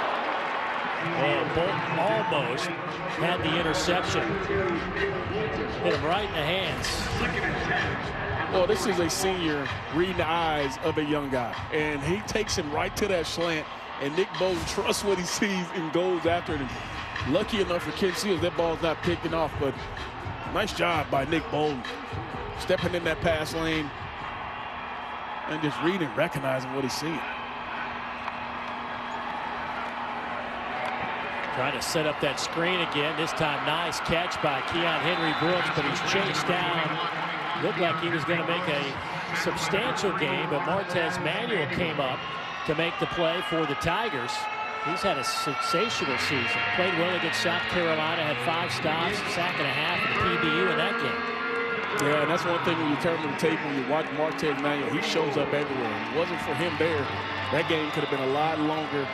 And Bolton almost had the interception. Hit him right in the hands. Well, this is a senior reading the eyes of a young guy. And he takes him right to that slant. And Nick Bolton trusts what he sees and goes after it. And lucky enough for Ken Seals, that ball's not picking off. But nice job by Nick Bolton. Stepping in that pass lane and just reading, recognizing what he's seeing. Trying to set up that screen again. This time, nice catch by Keon Henry Brooks, but he's chased down. Looked like he was going to make a substantial gain, but Martez Manuel came up to make the play for the Tigers. He's had a sensational season. Played well against South Carolina, had 5 stops, a sack and a half, and a PBU in that game. Yeah, and that's one thing when you turn on the tape, when you watch Martez Manuel, he shows up everywhere. If it wasn't for him there, that game could have been a lot longer.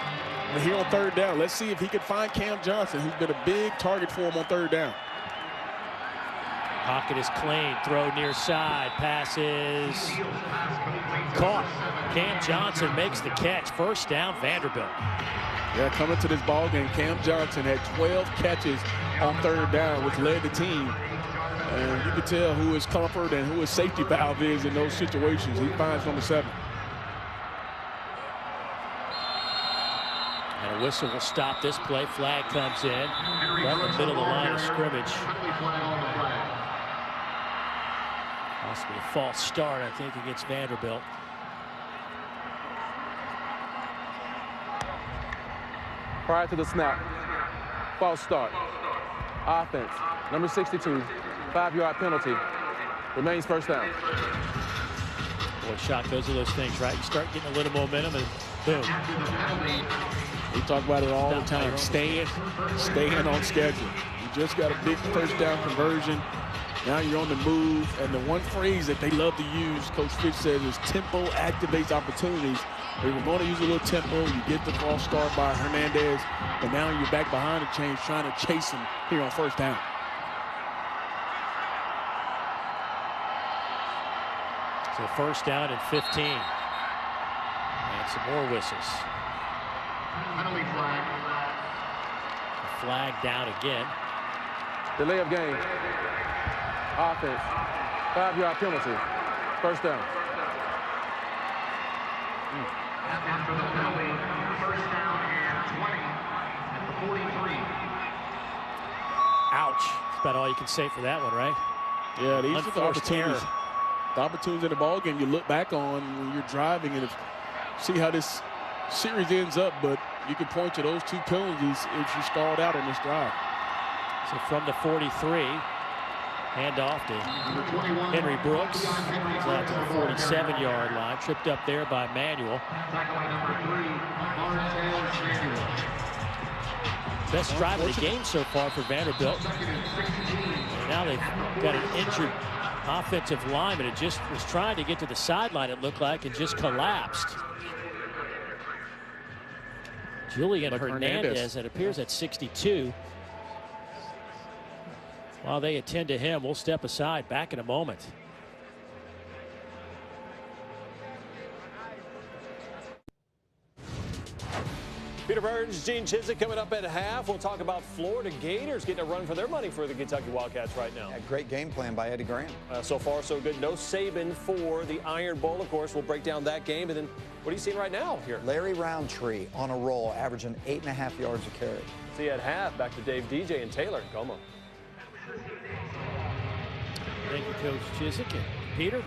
But here on third down, let's see if he can find Cam Johnson, who's been a big target for him on third down. Pocket is clean. Throw near side. Passes caught. Cam Johnson makes the catch. First down, Vanderbilt. Yeah, coming to this ball game, Cam Johnson had 12 catches on third down, which led the team. And you can tell who his comfort and who his safety valve is in those situations. He finds number 7. And a whistle will stop this play. Flag comes in right in the middle of the line of scrimmage. Possibly a false start, I think, against Vanderbilt. Prior to the snap, false start. Offense, number 62, 5-yard penalty. Remains first down. Boy, Shock, those are those things, right? You start getting a little momentum and boom. We talk about it all the time. Staying on schedule. You just got a big first down conversion. Now you're on the move. And the one phrase that they love to use, Coach Fitch says, is tempo activates opportunities. They were going to use a little tempo. You get the false start by Hernandez. But now you're back behind the chains trying to chase him here on first down. So first down and 15. And some more whistles. Penalty flag. Flag down again. Delay of game. Offense. 5-yard penalty. First down. After the penalty, first down and 20 at the 43. Ouch. That's about all you can say for that one, right? Yeah, these are the Unforced opportunities. error. The opportunities in the ball game you look back on when you're driving and see how this series ends up, but you can point to those two penalties if you stalled out on this drive. So from the 43, hand off to Henry Brooks. He's out to the 47-yard line. Tripped up there by Manuel. Tackle by number 3, Martez Manuel. Best drive of the game so far for Vanderbilt. And now they've got an injured offensive lineman who just was trying to get to the sideline, it looked like, and just collapsed. Julian Hernandez, it appears at 62. While they attend to him, we'll step aside. Back in a moment. Peter Burns, Gene Chizik coming up at half. We'll talk about Florida Gators getting a run for their money for the Kentucky Wildcats right now. Yeah, great game plan by Eddie Graham. So far, so good. No Saban for the Iron Bowl, of course. We'll break down that game. And then what are you seeing right now here? Larry Roundtree on a roll, averaging 8.5 yards a carry. See you at half. Back to Dave, DJ, and Taylor. Come on. Thank you, Coach Chizik. And Peter?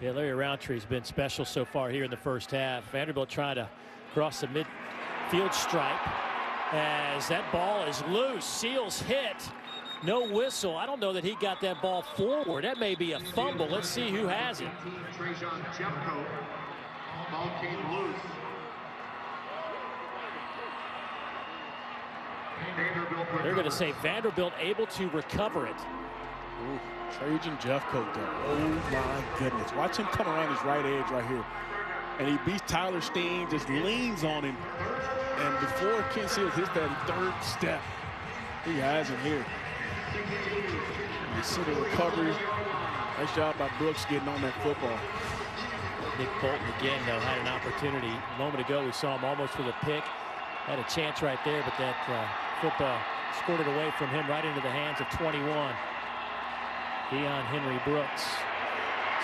Yeah, Larry Roundtree's been special so far here in the first half. Vanderbilt trying to cross the midfield stripe as that ball is loose. Seals hit. No whistle. I don't know that he got that ball forward. That may be a fumble. Let's see who has it. Ball came loose. They're going to say Vanderbilt able to recover it. Ooh, Trajan Jeffcoat there. Oh my goodness. Watch him come around his right edge right here. And he beats Tyler Steen, just leans on him. And before Ken Seals hits that third step, he has him here. You see the recovery. Nice job by Brooks getting on that football. Nick Bolton again, though, had an opportunity. A moment ago, we saw him almost with a pick. Had a chance right there, but that football squirted away from him right into the hands of 21. Deion Henry Brooks.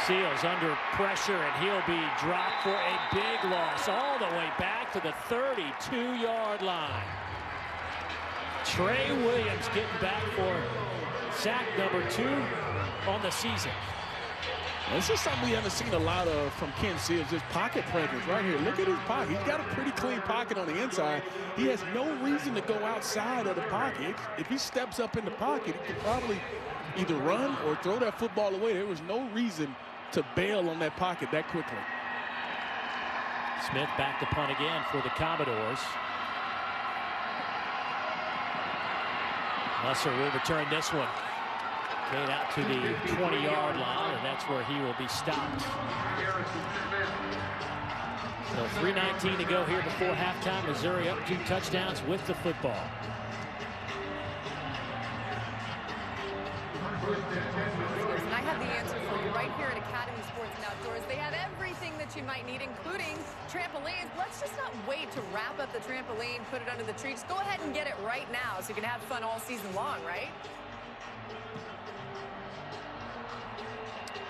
Seals under pressure, and he'll be dropped for a big loss all the way back to the 32-yard line. Trey Williams getting back for sack number 2 on the season. This is something we haven't seen a lot of from Ken Seals, his pocket presence right here. Look at his pocket. He's got a pretty clean pocket on the inside. He has no reason to go outside of the pocket. If he steps up in the pocket, he could probably either run or throw that football away. There was no reason to bail on that pocket that quickly. Smith back to punt again for the Commodores. Musser will return this one. Get out to the 20-yard line, and that's where he will be stopped. So 3:19 to go here before halftime. Missouri up 2 touchdowns with the football. And I have the answer for you right here at Academy Sports and Outdoors. They have everything that you might need, including trampolines. Let's just not wait to wrap up the trampoline, put it under the tree. Just go ahead and get it right now so you can have fun all season long, right?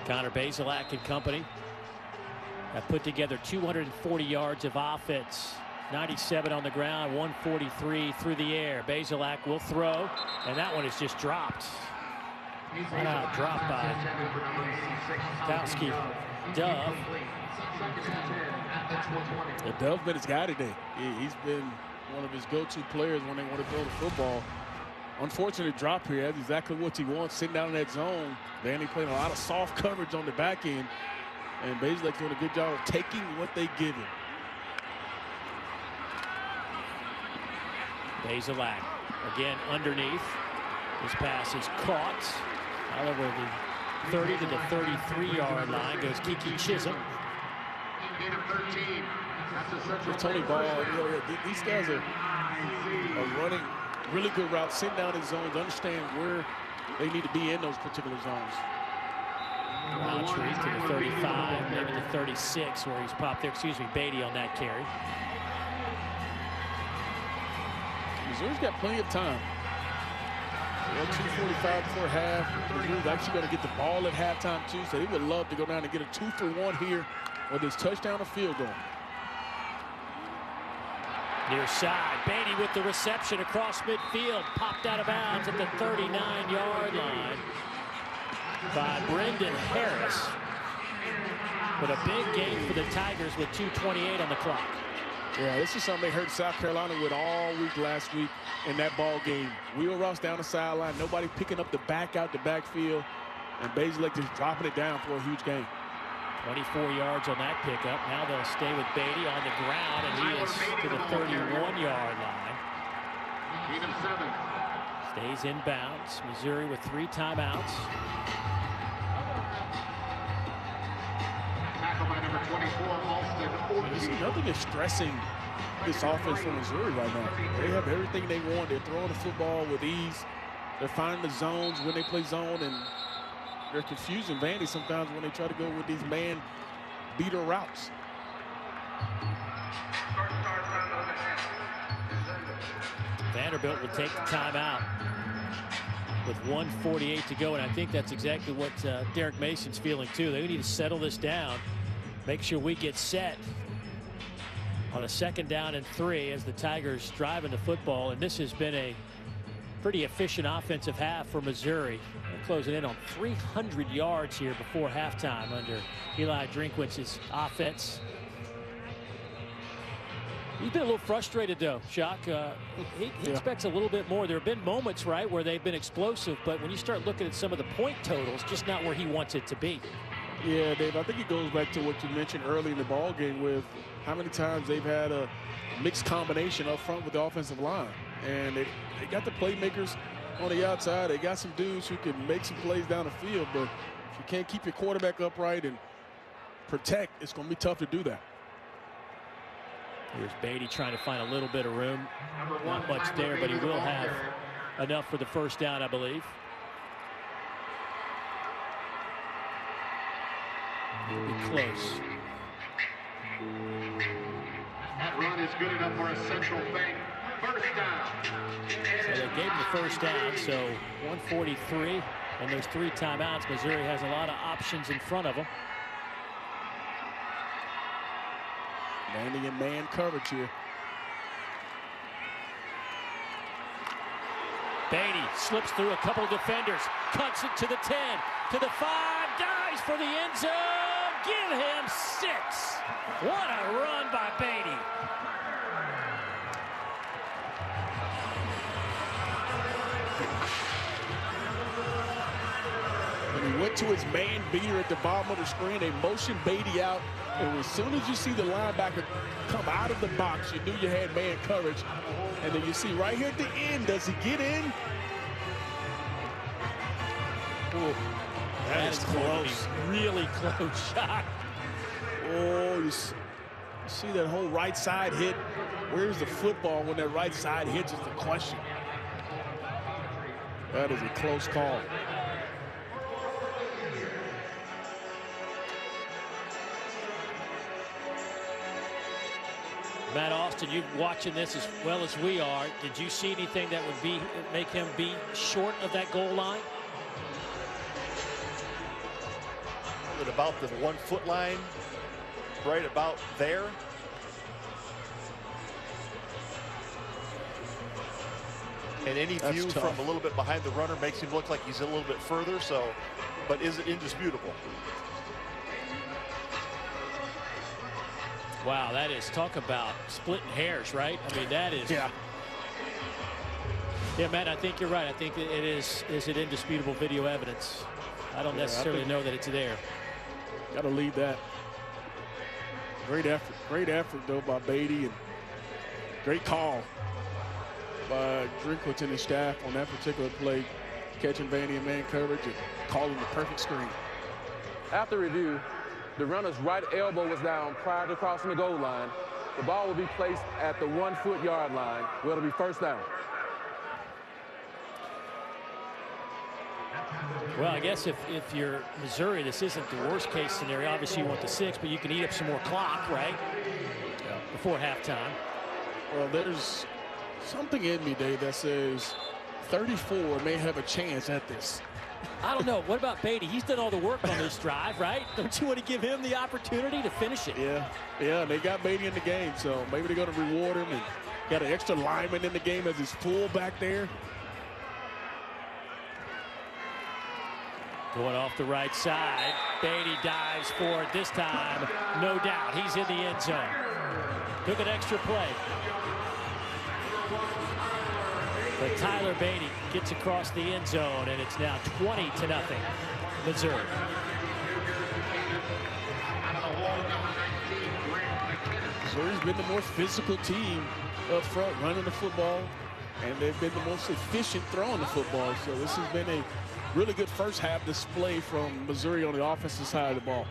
Connor Bazelak and company have put together 240 yards of offense. 97 on the ground, 143 through the air. Bazelak will throw, and that one is just dropped. Flat out dropped by Kowski Dove. Yeah, Dove's been his guy today. He's been one of his go-to players when they want to throw the football. Unfortunate drop here. That's exactly what he wants, sitting down in that zone. Vandy playing a lot of soft coverage on the back end. And Bazelak's doing a good job of taking what they give him. Bazelak again underneath. This pass is caught. All over the 30 to the 33-yard line goes Kiki Chisholm. For Tony Ball, these guys are running really good routes, sitting down in zones, understand where they need to be in those particular zones. Retreat to the 35, maybe the 36, where he's popped there. Excuse me, Beatty on that carry. Missouri's got plenty of time. They got 2:45 before half. Missouri's actually going to get the ball at halftime, too, so they would love to go down and get a 2-for-1 here with this touchdown or field goal. Near side, Beatty with the reception across midfield, popped out of bounds at the 39-yard line by Brendan Harris. But a big game for the Tigers with 2:28 on the clock. Yeah, this is something they hurt South Carolina with all week last week in that ball game. Wheel routes down the sideline, nobody picking up the back out the backfield, and Bazelak just dropping it down for a huge game. 24 yards on that pickup. Now they'll stay with Beatty on the ground, and he is to the 31-yard line. Stays in bounds. Missouri with 3 timeouts. Nothing is stressing this offense from Missouri right now. They have everything they want. They're throwing the football with ease. They're finding the zones when they play zone, and they're confusing Vandy sometimes when they try to go with these man beater routes. Vanderbilt will take the timeout with 1:48 to go, and I think that's exactly what Derek Mason's feeling too. They need to settle this down, make sure we get set on a 2nd down and 3 as the Tigers driving the football, and this has been a pretty efficient offensive half for Missouri. They're closing in on 300 yards here before halftime under Eli Drinkwitz's offense. He's been a little frustrated, though, Shock. He expects a little bit more. There have been moments, right, where they've been explosive, but when you start looking at some of the point totals, just not where he wants it to be. Yeah, Dave, I think it goes back to what you mentioned early in the ball game with how many times they've had a mixed combination up front with the offensive line. And they got the playmakers on the outside. They got some dudes who can make some plays down the field, but if you can't keep your quarterback upright and protect, it's going to be tough to do that. Here's Beatty trying to find a little bit of room. Not much there, but he will have enough for the 1st down, I believe. He'll be close. That run is good enough for a Central Bank 1st down. So they gave him the 1st down, so 1:43, and there's 3 timeouts. Missouri has a lot of options in front of them. Landing in man coverage here. Beatty slips through a couple of defenders, cuts it to the 10, to the 5, dives for the end zone. Give him 6. What a run by Beatty. And he went to his man beater at the bottom of the screen. They motioned Beatty out. And as soon as you see the linebacker come out of the box, you knew you had man coverage. And then you see right here at the end, does he get in? Ooh, that is close. Really close shot. Oh, you see that whole right side hit. Where's the football when that right side hits is the question. That is a close call. Matt Austin, you watching this as well as we are. Did you see anything that would make him be short of that goal line? At about the 1-foot line, right about there. And any view from a little bit behind the runner makes him look like he's a little bit further. So, but is it indisputable? Wow, that is, talk about splitting hairs, right? I mean, that is. Yeah. Yeah, Matt, I think you're right. I think it is it indisputable video evidence. I don't necessarily know that it's there. Got to leave that. Great effort though by Beatty, and great call by Drinkwitz and his staff on that particular play, catching Vandy in man coverage and calling the perfect screen. After review, the runner's right elbow was down prior to crossing the goal line. The ball will be placed at the 1-foot yard line, where it'll be 1st down. Well, I guess if you're Missouri, this isn't the worst case scenario. Obviously, you want the 6, but you can eat up some more clock, right? Yeah. Before halftime. Well, there's something in me, Dave, that says 34 may have a chance at this. I don't know. What about Beatty? He's done all the work on this drive, right? Don't you want to give him the opportunity to finish it? Yeah, they got Beatty in the game, so maybe they're going to reward him and got an extra lineman in the game as his fullback there. Going off the right side. Beatty dives for it this time. No doubt. He's in the end zone. Took an extra play. But Tyler Beatty gets across the end zone, and it's now 20-0, Missouri. Missouri's been the more physical team up front running the football, and they've been the most efficient throwing the football. So this has been a really good first half display from Missouri on the offensive side of the ball.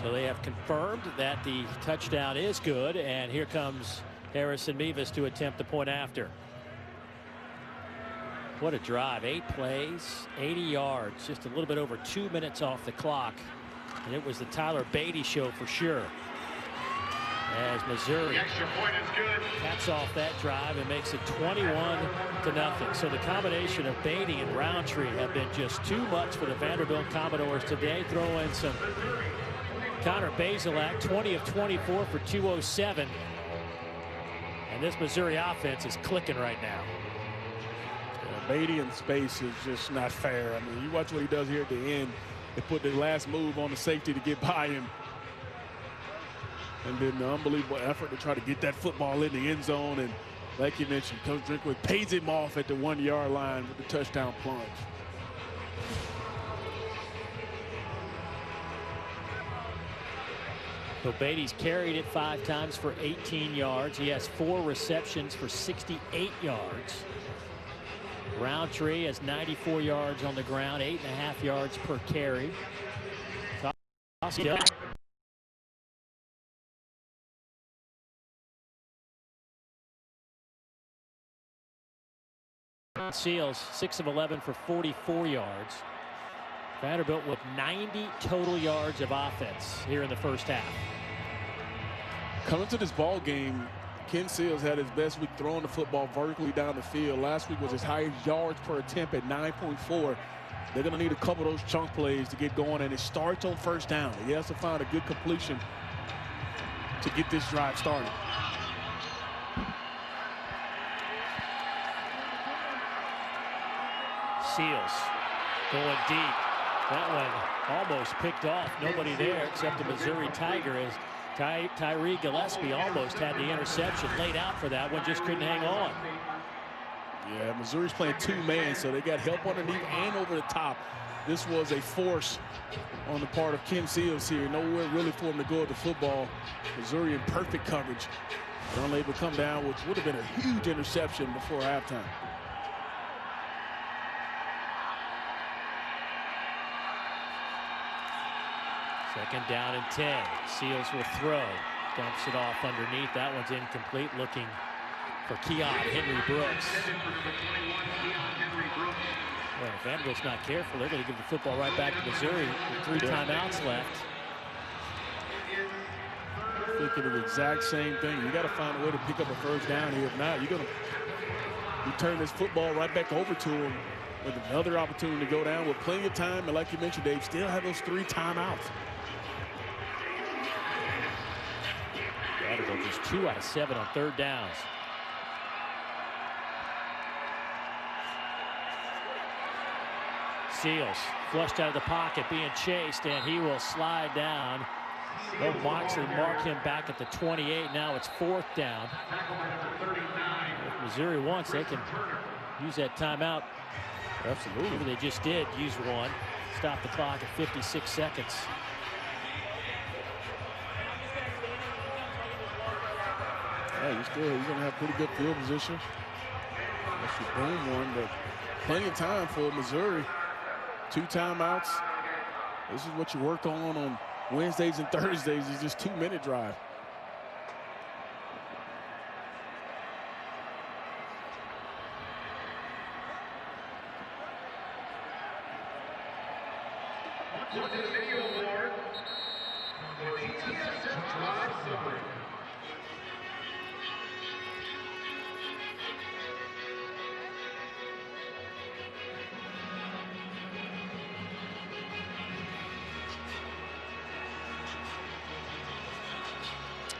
So they have confirmed that the touchdown is good, and here comes Harrison Mevis to attempt the point after. What a drive. 8 plays, 80 yards, just a little bit over 2 minutes off the clock. And it was the Tyler Beatty show for sure. As Missouri caps off that drive and makes it 21-0. So the combination of Beatty and Roundtree have been just too much for the Vanderbilt Commodores today. Throw in some Connor Bazelak, 20 of 24 for 207. And this Missouri offense is clicking right now. Beatty in space is just not fair. I mean, you watch what he does here at the end. They put the last move on the safety to get by him. And then the unbelievable effort to try to get that football in the end zone. And like you mentioned, Coach Drinkwick pays him off at the 1-yard line with the touchdown plunge. So Beatty's carried it 5 times for 18 yards. He has 4 receptions for 68 yards. Roundtree has 94 yards on the ground, 8.5 yards per carry. Seals 6 of 11 for 44 yards. Vanderbilt with 90 total yards of offense here in the first half. Coming to this ball game, Ken Seals had his best week throwing the football vertically down the field. Last week was his highest yards per attempt at 9.4. They're going to need a couple of those chunk plays to get going, and it starts on first down. He has to find a good completion to get this drive started. Seals going deep. That one almost picked off. Nobody there except the Missouri Tiger, as Tyree Gillespie almost had the interception laid out for that one, just couldn't hang on. Yeah, Missouri's playing 2-man, so they got help underneath and over the top. This was a force on the part of Ken Seals here. Nowhere really for him to go at the football. Missouri in perfect coverage. Unable to come down, which would have been a huge interception before halftime. Second down and 10. Seals will throw. Dumps it off underneath. That one's incomplete. Looking for Keon Henry Brooks. Well, if Vanderbilt's not careful, they're going to give the football right back to Missouri with 3 timeouts left. Thinking the exact same thing. You got to find a way to pick up a first down here. If not, you turn this football right back over to him with another opportunity to go down with plenty of time. And like you mentioned, Dave, still have those 3 timeouts. Vanderbilt just 2 out of 7 on third downs. Seals flushed out of the pocket, being chased, and he will slide down. They'll Moxley mark him back at the 28. Now it's 4th down. If Missouri wants, they can use that timeout. Absolutely. They just did use one. Stop the clock at 56 seconds. Yeah, he's going to have pretty good field position. Unless you boom one, but plenty of time for Missouri. 2 timeouts. This is what you work on Wednesdays and Thursdays. Is just 2-minute drive.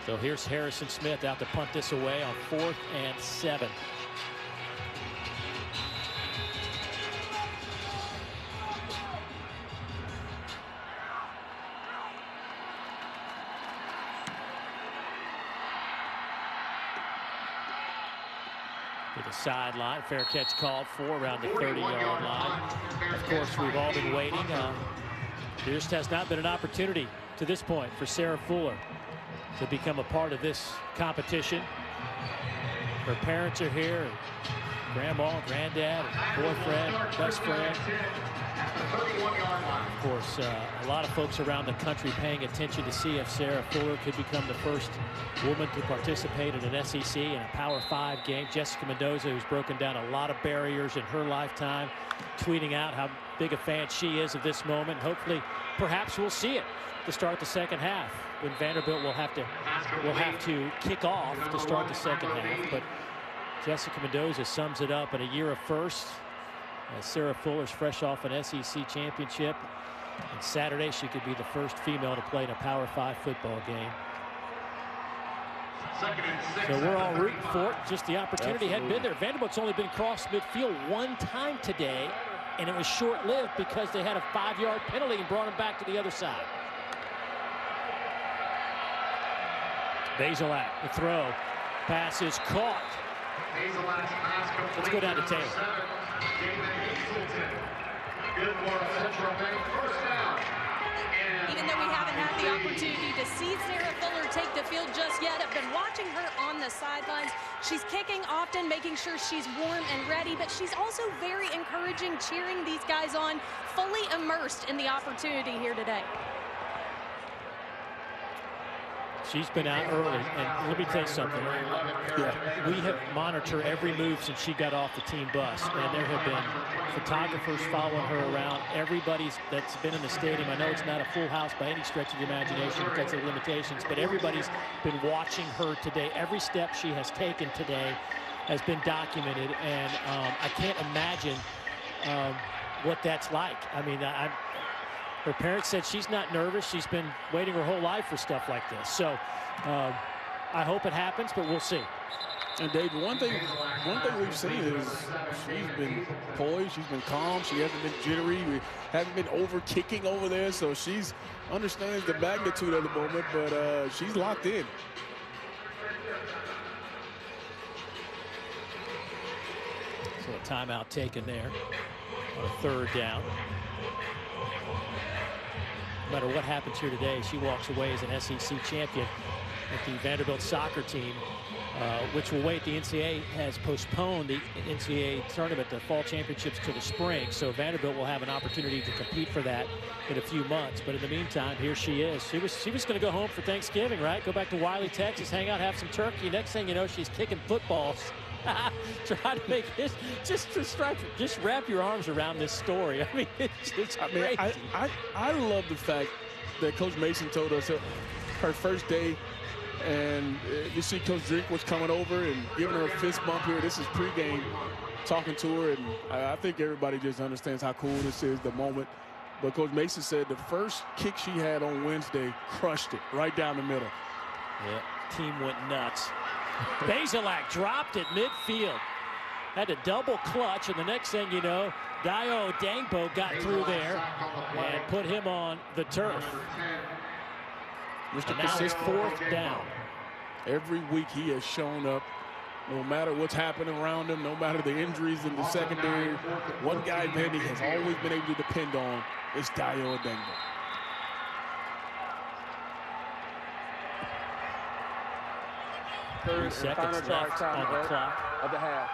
So here's Harrison Smith out to punt this away on 4th and 7. To the sideline, fair catch called for around the 30-yard line. Of course, we've all been waiting. There just has not been an opportunity to this point for Sarah Fuller to become a part of this competition. Her parents are here, grandma, granddad, boyfriend, best friend. Of course, a lot of folks around the country paying attention to see if Sarah Fuller could become the first woman to participate in an SEC and a Power 5 game. Jessica Mendoza, who's broken down a lot of barriers in her lifetime, tweeting out how big a fan she is of this moment. Hopefully, perhaps we'll see it to start the second half, when Vanderbilt will have to kick off to start the second half. But Jessica Mendoza sums it up in a year of firsts. Sarah Fuller's fresh off an SEC championship, and Saturday she could be the first female to play in a Power 5 football game. So we're all rooting for it. Just the opportunity hadn't been there. Vanderbilt's only been cross midfield one time today, and it was short-lived because they had a 5-yard penalty and brought them back to the other side. Bazelak, the throw. Pass is caught. Let's go down to Taylor. Even though we haven't had the opportunity to see Sarah Fuller take the field just yet, I've been watching her on the sidelines. She's kicking often, making sure she's warm and ready, but she's also very encouraging, cheering these guys on, fully immersed in the opportunity here today. She's been out early, and let me tell you something. We have monitored every move since she got off the team bus, and there have been photographers following her around. Everybody's that's been in the stadium. I know it's not a full house by any stretch of the imagination because of limitations, but everybody's been watching her today. Every step she has taken today has been documented, and I can't imagine what that's like. I mean, her parents said she's not nervous. She's been waiting her whole life for stuff like this. So I hope it happens, but we'll see. And Dave, one thing we've seen is she's been poised. She's been calm. She hasn't been jittery. We haven't been over kicking over there. So she's understands the magnitude of the moment, but she's locked in. So a timeout taken there on a 3rd down. No matter what happens here today, she walks away as an SEC champion with the Vanderbilt soccer team, which will wait. The NCAA has postponed the NCAA tournament, the fall championships, to the spring. So Vanderbilt will have an opportunity to compete for that in a few months. But in the meantime, here she is. She was going to go home for Thanksgiving, right? Go back to Wiley, Texas, hang out, have some turkey. Next thing you know, she's kicking footballs. Try to make this just wrap your arms around this story. I mean, it's crazy. I love the fact that Coach Mason told us her first day, and you see Coach Drinkwitz coming over and giving her a fist bump here. This is pregame, talking to her, and I think everybody just understands how cool this is, the moment. But Coach Mason said the first kick she had on Wednesday crushed it right down the middle. Yeah, team went nuts. Bazelak dropped it midfield. Had a double clutch, and the next thing you know, Dayo Dangbo got through there and put him on the turf. Mr. And now it's 4th down. Every week he has shown up, no matter what's happening around him, no matter the injuries in the secondary. One guy Vandy has always been able to depend on is Dayo Dangbo. Three seconds left on the clock of the half.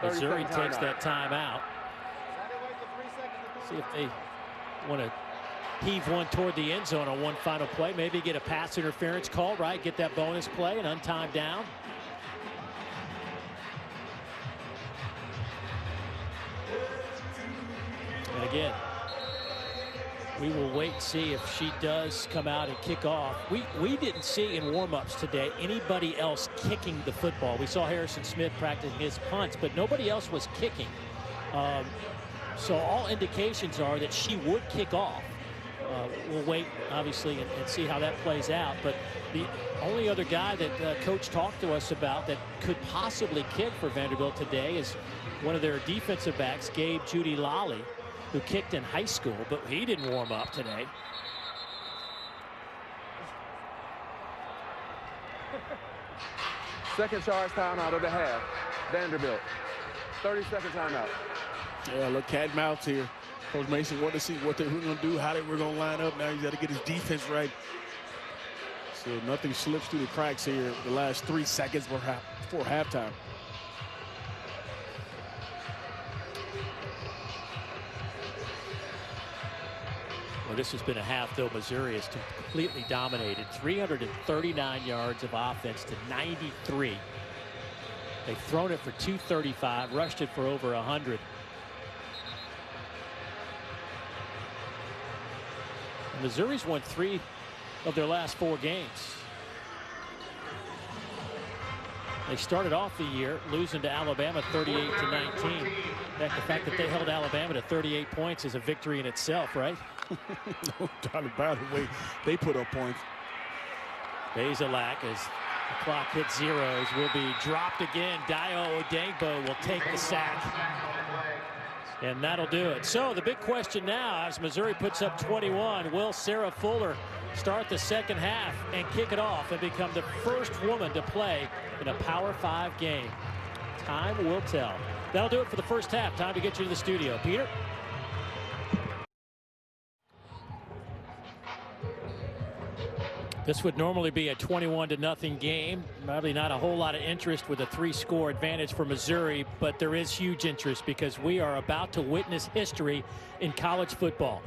Missouri takes that timeout. See if they want to heave one toward the end zone on one final play. Maybe get a pass interference call, right? Get that bonus play, an untimed down. And again, we will wait and see if she does come out and kick off. We didn't see in warm-ups today anybody else kicking the football. We saw Harrison Smith practicing his punts, but nobody else was kicking. So all indications are that she would kick off. we'll wait, obviously, and see how that plays out. But the only other guy that Coach talked to us about that could possibly kick for Vanderbilt today is one of their defensive backs, Gabe Judy Lally, who kicked in high school, but he didn't warm up today. Second charge timeout of the half. Vanderbilt. 30-second timeout. Yeah, look, cat and mouse here. Coach Mason wanted to see what they were going to do, how they were going to line up. Now he's got to get his defense right. So nothing slips through the cracks here the last 3 seconds before halftime. Well, this has been a half, though. Missouri has completely dominated. 339 yards of offense to 93. They've thrown it for 235, rushed it for over 100. Missouri's won 3 of their last 4 games. They started off the year losing to Alabama 38-19. In fact, the fact that they held Alabama to 38 points is a victory in itself, right? No doubt about it. They put up points. Bazelak, as the clock hits zeros, will be dropped again. Dio Odegbo will take the sack. And that'll do it. So the big question now, as Missouri puts up 21, will Sarah Fuller start the second half and kick it off and become the first woman to play in a Power 5 game? Time will tell. That'll do it for the first half. Time to get you to the studio. Peter? This would normally be a 21-0 game. Probably not a whole lot of interest with a 3-score advantage for Missouri, but there is huge interest because we are about to witness history in college football.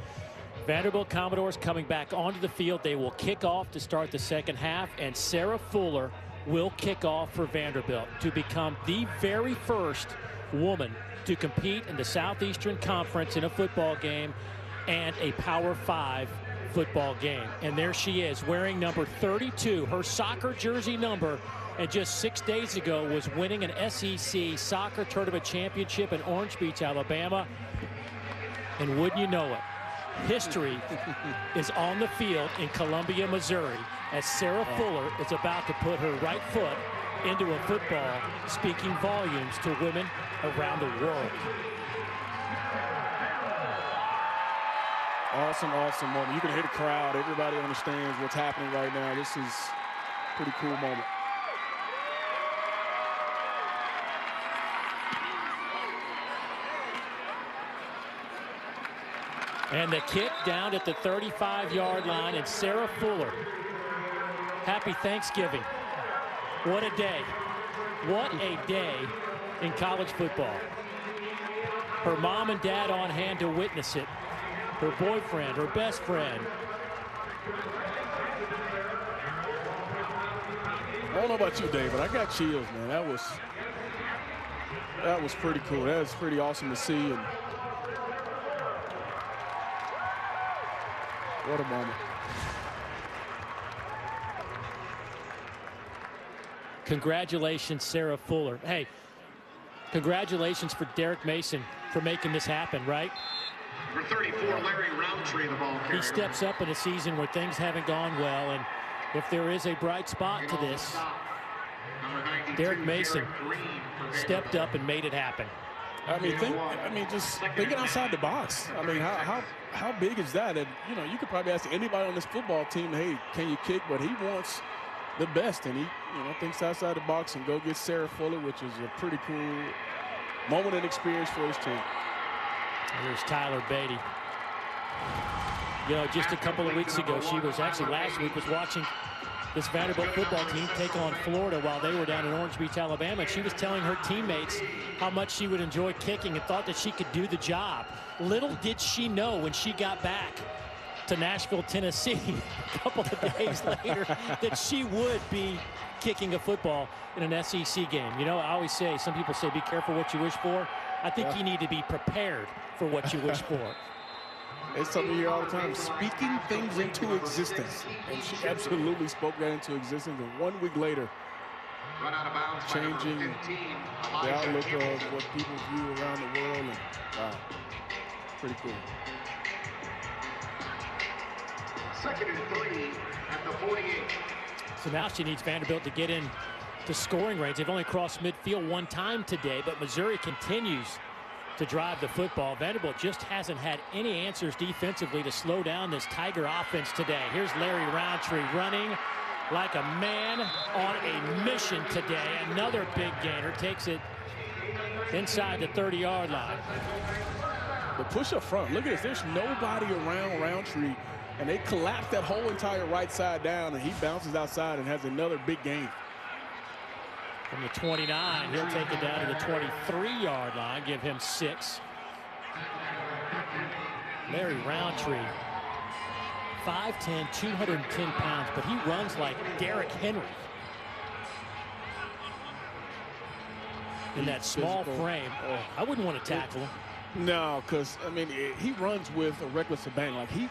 Vanderbilt Commodores coming back onto the field. They will kick off to start the second half, and Sarah Fuller will kick off for Vanderbilt to become the very first woman to compete in the Southeastern Conference in a football game and a Power 5 football game. And there she is, wearing number 32, her soccer jersey number, and just 6 days ago was winning an SEC soccer tournament championship in Orange Beach, Alabama. And wouldn't you know it, history is on the field in Columbia, Missouri, as Sarah Fuller is about to put her right foot into a football, speaking volumes to women around the world. Awesome, awesome moment. You can hear the crowd. Everybody understands what's happening right now. This is a pretty cool moment. And the kick down at the 35-yard line, and Sarah Fuller. Happy Thanksgiving. What a day. What a day in college football. Her mom and dad on hand to witness it. Her boyfriend, her best friend. I don't know about you, David. I got chills, man. That was pretty cool. That was pretty awesome to see. And what a moment. Congratulations, Sarah Fuller. Hey, congratulations for Derek Mason for making this happen, right? For 34, Larry Roundtree, the ball carrier. He steps up in a season where things haven't gone well, and if there is a bright spot to this, Derek Mason stepped up and made it happen. I mean, just thinking outside the box. I mean, how big is that? And you know, you could probably ask anybody on this football team, "Hey, can you kick?" But he wants the best, and he, thinks outside the box and go get Sarah Fuller, which is a pretty cool moment and experience for his team. Here's Tyler Beatty. Just a couple of weeks ago, last week was watching this Vanderbilt football team take on Florida while they were down in Orange Beach, Alabama. And she was telling her teammates how much she would enjoy kicking and thought that she could do the job. Little did she know when she got back to Nashville, Tennessee, a couple of days later, that she would be kicking a football in an SEC game. I always say, some people say, be careful what you wish for. I think you need to be prepared for what you wish for. It's something you hear all the time, speaking things into existence. And she absolutely spoke that into existence. And 1 week later, changing the outlook of what people view around the world. And wow, pretty cool. Second and 3 at the 48. So now she needs Vanderbilt to get in to scoring range. They've only crossed midfield one time today, but Missouri continues to drive the football. Vanderbilt just hasn't had any answers defensively to slow down this Tiger offense today. Here's Larry Roundtree running like a man on a mission today. Another big gainer, takes it inside the 30-yard line. The push up front, look at this. There's nobody around Roundtree, and they collapse that whole entire right side down, and he bounces outside and has another big gain. From the 29, he'll take it down to the 23-yard line, give him 6. Larry Roundtree, 5'10", 210 pounds, but he runs like Derrick Henry. In that small frame, I wouldn't want to tackle him. No, because, I mean, he runs with a reckless abandon. Like, he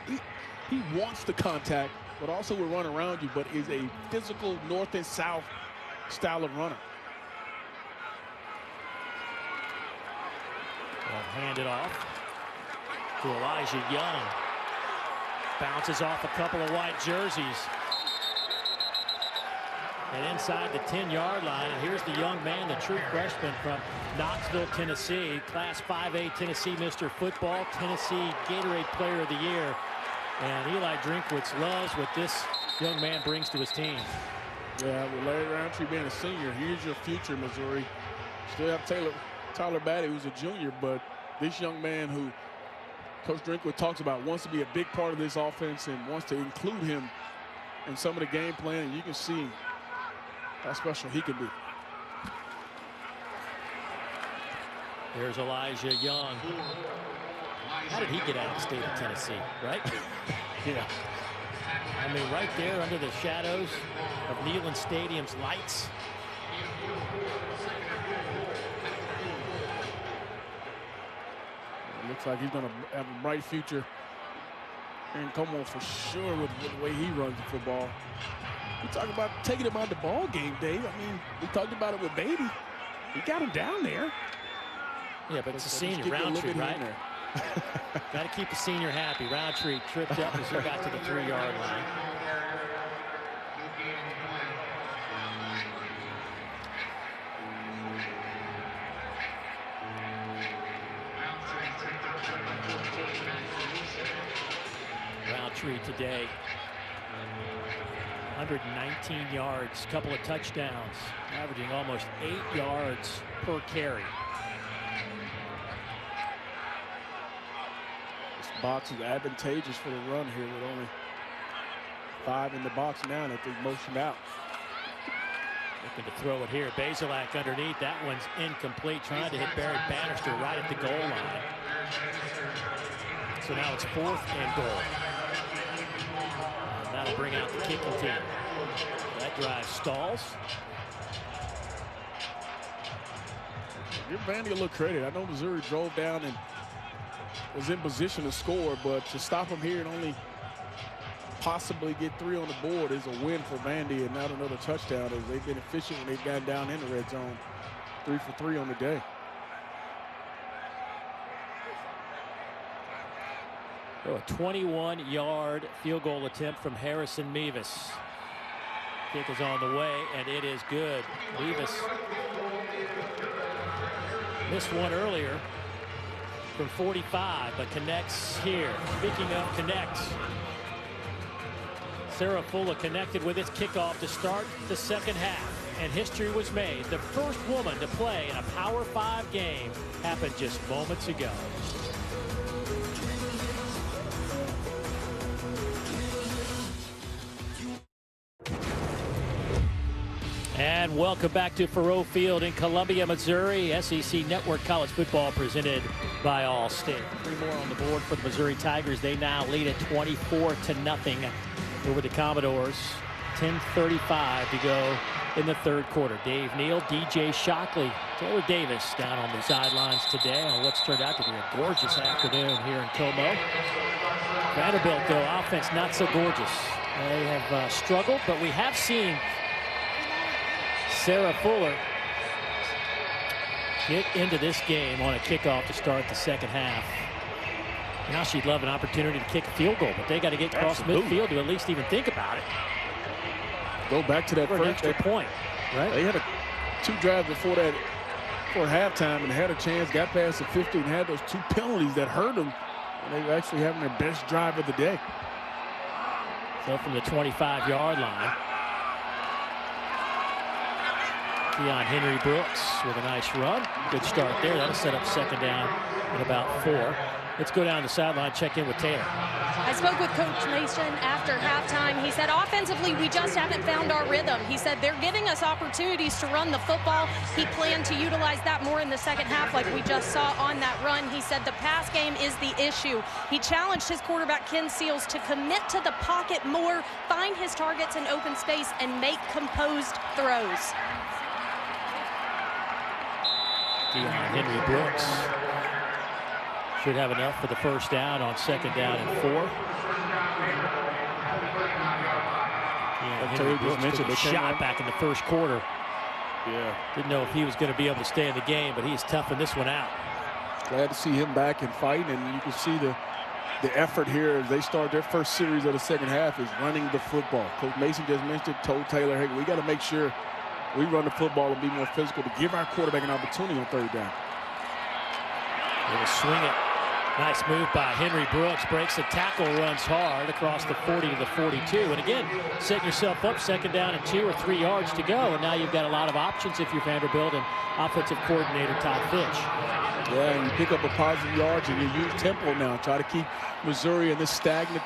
wants the contact, but also will run around you, but is a physical north and south style of runner. They'll hand it off to Elijah Young. Bounces off a couple of white jerseys. And inside the 10-yard line, and here's the young man, the true freshman from Knoxville, Tennessee, Class 5A Tennessee Mr. Football, Tennessee Gatorade Player of the Year. And Eli Drinkwitz loves what this young man brings to his team. Yeah, with Larry Roundtree being a senior, here's your future, Missouri. Still have Tyler Batty, who's a junior, but this young man who Coach Drinkwitz talks about wants to be a big part of this offense and wants to include him in some of the game plan, and you can see how special he can be. There's Elijah Young. How did he get out of the state of Tennessee, right? Yeah. I mean, right there under the shadows of Neyland Stadium's lights. It looks like he's going to have a bright future and come on for sure with the way he runs the football. We talk about taking him out the ball game, Dave. I mean, we talked about it with Beatty. He got him down there. Yeah, but it's a senior, Roundtree, right? Got to keep the senior happy. Roundtree tripped up as he got to the 3-yard line. Roundtree today, 119 yards, couple of touchdowns, averaging almost 8 yards per carry. This box is advantageous for the run here with only 5 in the box now that they've motioned out. Looking to throw it here. Bazelak underneath. That one's incomplete. Trying to hit Barrett Bannister right at the goal line. So now it's 4th and goal. And that'll bring out the kicking team. That drive stalls. Give Vandy a little credit. I know Missouri drove down and was in position to score, but to stop them here and only possibly get 3 on the board is a win for Vandy and not another touchdown, as they've been efficient when they've gotten down in the red zone. 3 for 3 on the day. So a 21-yard field goal attempt from Harrison Mevis. Kick is on the way, and it is good. Mevis missed one earlier from 45, but connects here. Speaking of connects, Sarah Fuller connected with its kickoff to start the second half, and history was made. The first woman to play in a Power 5 game happened just moments ago. And welcome back to Faurot Field in Columbia, Missouri. SEC Network College Football presented by Allstate. 3 more on the board for the Missouri Tigers. They now lead at 24-0 over the Commodores. 10:35 to go in the third quarter. Dave Neal, DJ Shockley, Taylor Davis down on the sidelines today on what's turned out to be a gorgeous afternoon here in Como. Vanderbilt, though, offense not so gorgeous. They have struggled, but we have seen Sarah Fuller get into this game on a kickoff to start the second half. Now she'd love an opportunity to kick a field goal, but they got to get across midfield to at least even think about it. Go back to that for an extra point, right? They had 2 drives before that, for halftime, and had a chance, got past the 50, and had those 2 penalties that hurt them. And they were actually having their best drive of the day. So from the 25-yard line, Keon Henry Brooks with a nice run. Good start there. That'll set up second down at about 4. Let's go down the sideline, check in with Taylor. I spoke with Coach Mason after halftime. He said offensively, we just haven't found our rhythm. He said they're giving us opportunities to run the football. He planned to utilize that more in the second half like we just saw on that run. He said the pass game is the issue. He challenged his quarterback, Ken Seals, to commit to the pocket more, find his targets in open space, and make composed throws. Keon Henry Brooks should have enough for the first down on second down and 4. Henry Brooks took a shot back in the first quarter. Yeah. Didn't know if he was going to be able to stay in the game, but he's toughing this one out. Glad to see him back and fighting, and you can see the effort here as they start their first series of the second half is running the football. Coach Mason just mentioned, told Taylor, hey, we got to make sure we run the football and be more physical to give our quarterback an opportunity on third down. They will swing it. Nice move by Henry Brooks. Breaks the tackle, runs hard across the 40 to the 42. And again, setting yourself up second down and 2 or 3 yards to go. And now you've got a lot of options if you're Vanderbilt and offensive coordinator Todd Finch. Yeah, and you pick up a positive yards and you use tempo now. Try to keep Missouri in this stagnant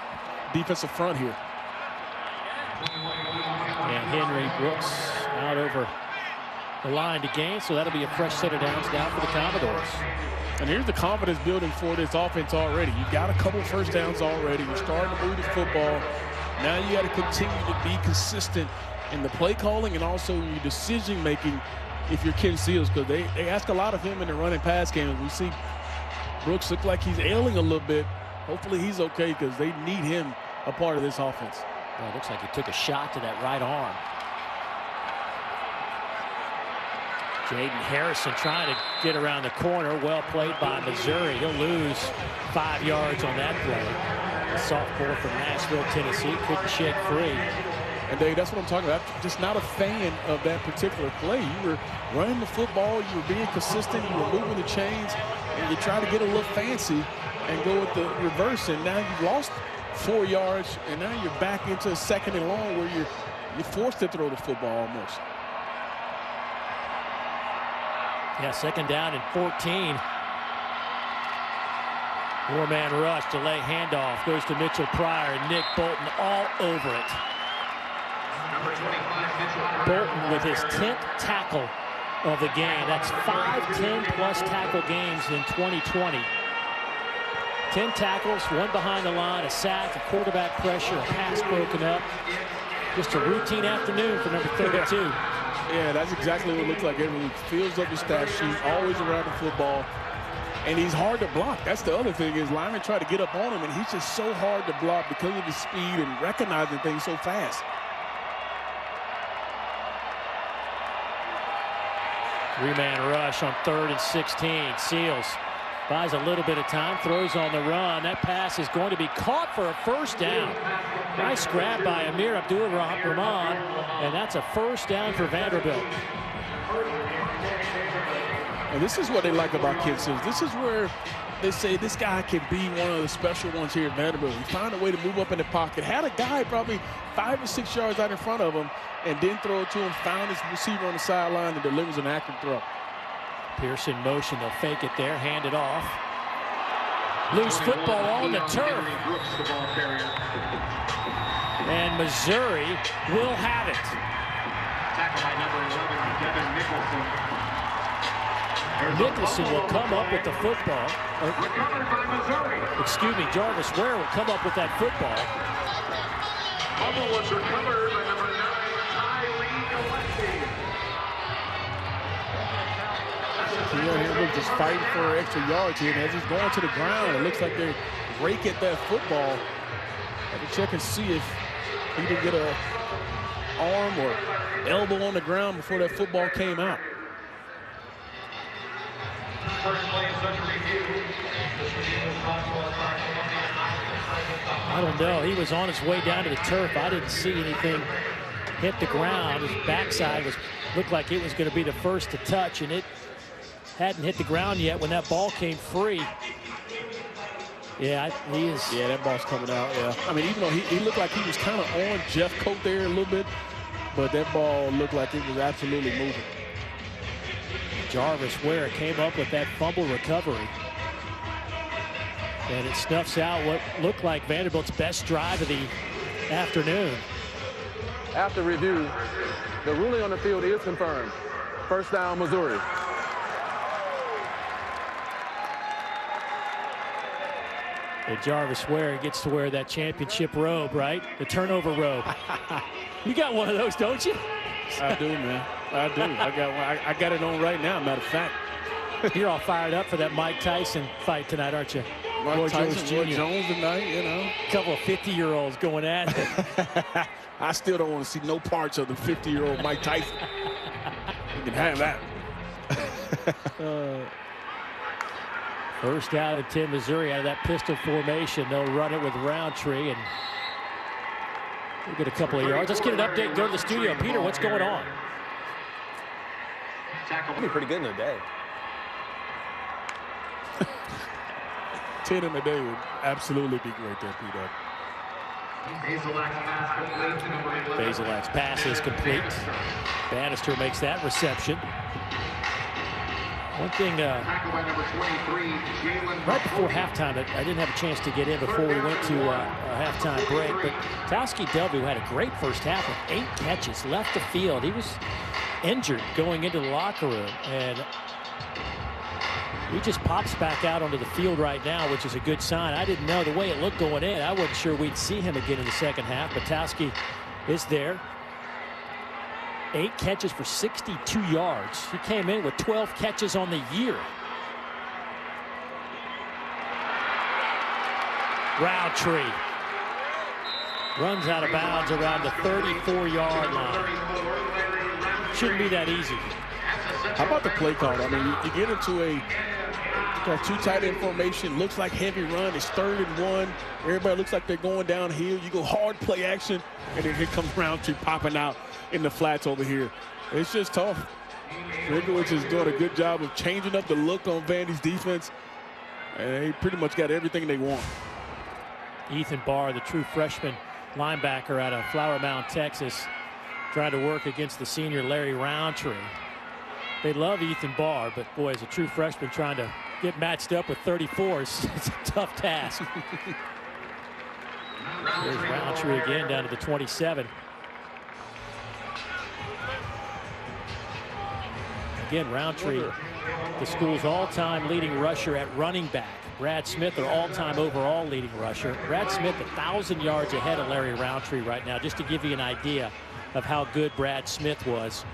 defensive front here. And Henry Brooks out over the line to gain, so that'll be a fresh set of downs now for the Commodores. And here's the confidence building for this offense already. You've got a couple first downs already. You're starting to move the football. Now you got to continue to be consistent in the play calling and also in your decision making if you're Ken Seals, because they ask a lot of him in the running pass game. We see Brooks look like he's ailing a little bit. Hopefully he's okay, because they need him a part of this offense. Well, it looks like he took a shot to that right arm. Jaden Harrison trying to get around the corner. Well played by Missouri. He'll lose 5 yards on that play. A sophomore from Nashville, Tennessee, couldn't shake free. And Dave, that's what I'm talking about. I'm just not a fan of that particular play. You were running the football, you were being consistent, you were moving the chains, and you try to get a little fancy and go with the reverse. And now you've lost 4 yards, and now you're back into a second and long where you're forced to throw the football almost. Yeah, second down and 14. 4-man rush, delay handoff, goes to Mitchell Pryor, and Nick Bolton all over it. Bolton with his 10th tackle of the game. That's 5 10-plus tackle games in 2020. 10 tackles, 1 behind the line, a sack, a quarterback pressure, a pass broken up. Just a routine afternoon for number 32. Yeah, that's exactly what it looks like every week. Fills up the stat sheet, always around the football. And he's hard to block. That's the other thing, is linemen try to get up on him, and he's just so hard to block because of his speed and recognizing things so fast. Three-man rush on 3rd and 16. Seals buys a little bit of time, throws on the run. That pass is going to be caught for a first down. Nice grab by Amir Abdul-Rahman, and that's a first down for Vanderbilt. And this is what they like about Ken Seals. This is where they say this guy can be one of the special ones here at Vanderbilt. He found a way to move up in the pocket, had a guy probably 5 or 6 yards out in front of him, and didn't throw it to him, found his receiver on the sideline and delivers an accurate throw. Pearson motion, they'll fake it there, hand it off. Loose football on the turf. And Missouri will have it. Tackled by number 11, Devin Nicholson. Nicholson will come up with the football. Recovered by Missouri. Excuse me, Jarvis Ware will come up with that football. Fumble was recovered by number 9, Tylee Gillespie. We're just fighting for extra yards here, and as he's going to the ground, it looks like they rake at that football. Have to check and see if he didn't get a arm or elbow on the ground before that football came out. First play is under review. This review is brought to us by Columbia. I don't know. He was on his way down to the turf. I didn't see anything hit the ground. His backside looked like it was going to be the first to touch, and it hadn't hit the ground yet when that ball came free. Yeah, he is. Yeah, that ball's coming out. Yeah. I mean, even though he looked like he was kind of on Jeff Coat there a little bit, but that ball looked like it was absolutely moving. Jarvis Ware came up with that fumble recovery. And it snuffs out what looked like Vanderbilt's best drive of the afternoon. After review, the ruling on the field is confirmed. First down, Missouri. And Jarvis Ware gets to wear that championship robe, right? The turnover robe. You got one of those, don't you? I do, man. I do. I got one. I got it on right now, matter of fact. You're all fired up for that Mike Tyson fight tonight, aren't you? Roy Jones tonight, you know. A couple of 50-year-olds going at it. I still don't want to see no parts of the 50-year-old Mike Tyson. You can have that. First out at 10, Missouri out of that pistol formation. They'll run it with Roundtree, and we'll get a couple of yards. Let's get an update and go to the studio. Peter, what's going on? That'd be pretty good in a day. 10 in a day would absolutely be great there, Peter. Basilak's pass is complete. Bannister makes that reception. One thing, right before halftime, I didn't have a chance to get in before we went to a halftime break, but Towski W had a great first half with 8 catches, left the field. He was injured going into the locker room, and he just pops back out onto the field right now, which is a good sign. I didn't know the way it looked going in. I wasn't sure we'd see him again in the second half, but Towski is there. 8 catches for 62 yards. He came in with 12 catches on the year. Roundtree runs out of bounds around the 34-yard line. Shouldn't be that easy. How about the play call? I mean, you get into a too tight end formation, looks like heavy run. It's 3rd and 1. Everybody looks like they're going downhill. You go hard play action, and then here comes Roundtree popping out in the flats over here. It's just tough. Riggowitz is doing a good job of changing up the look on Vandy's defense, and they pretty much got everything they want. Ethan Barr, the true freshman linebacker out of Flower Mound, Texas, trying to work against the senior Larry Roundtree. They love Ethan Barr, but boy, as a true freshman trying to get matched up with 34s, it's a tough task. There's Roundtree again down to the 27. Again, Roundtree, the school's all-time leading rusher at running back. Brad Smith, their all-time overall leading rusher. Brad Smith 1,000 yards ahead of Larry Roundtree right now, just to give you an idea of how good Brad Smith was.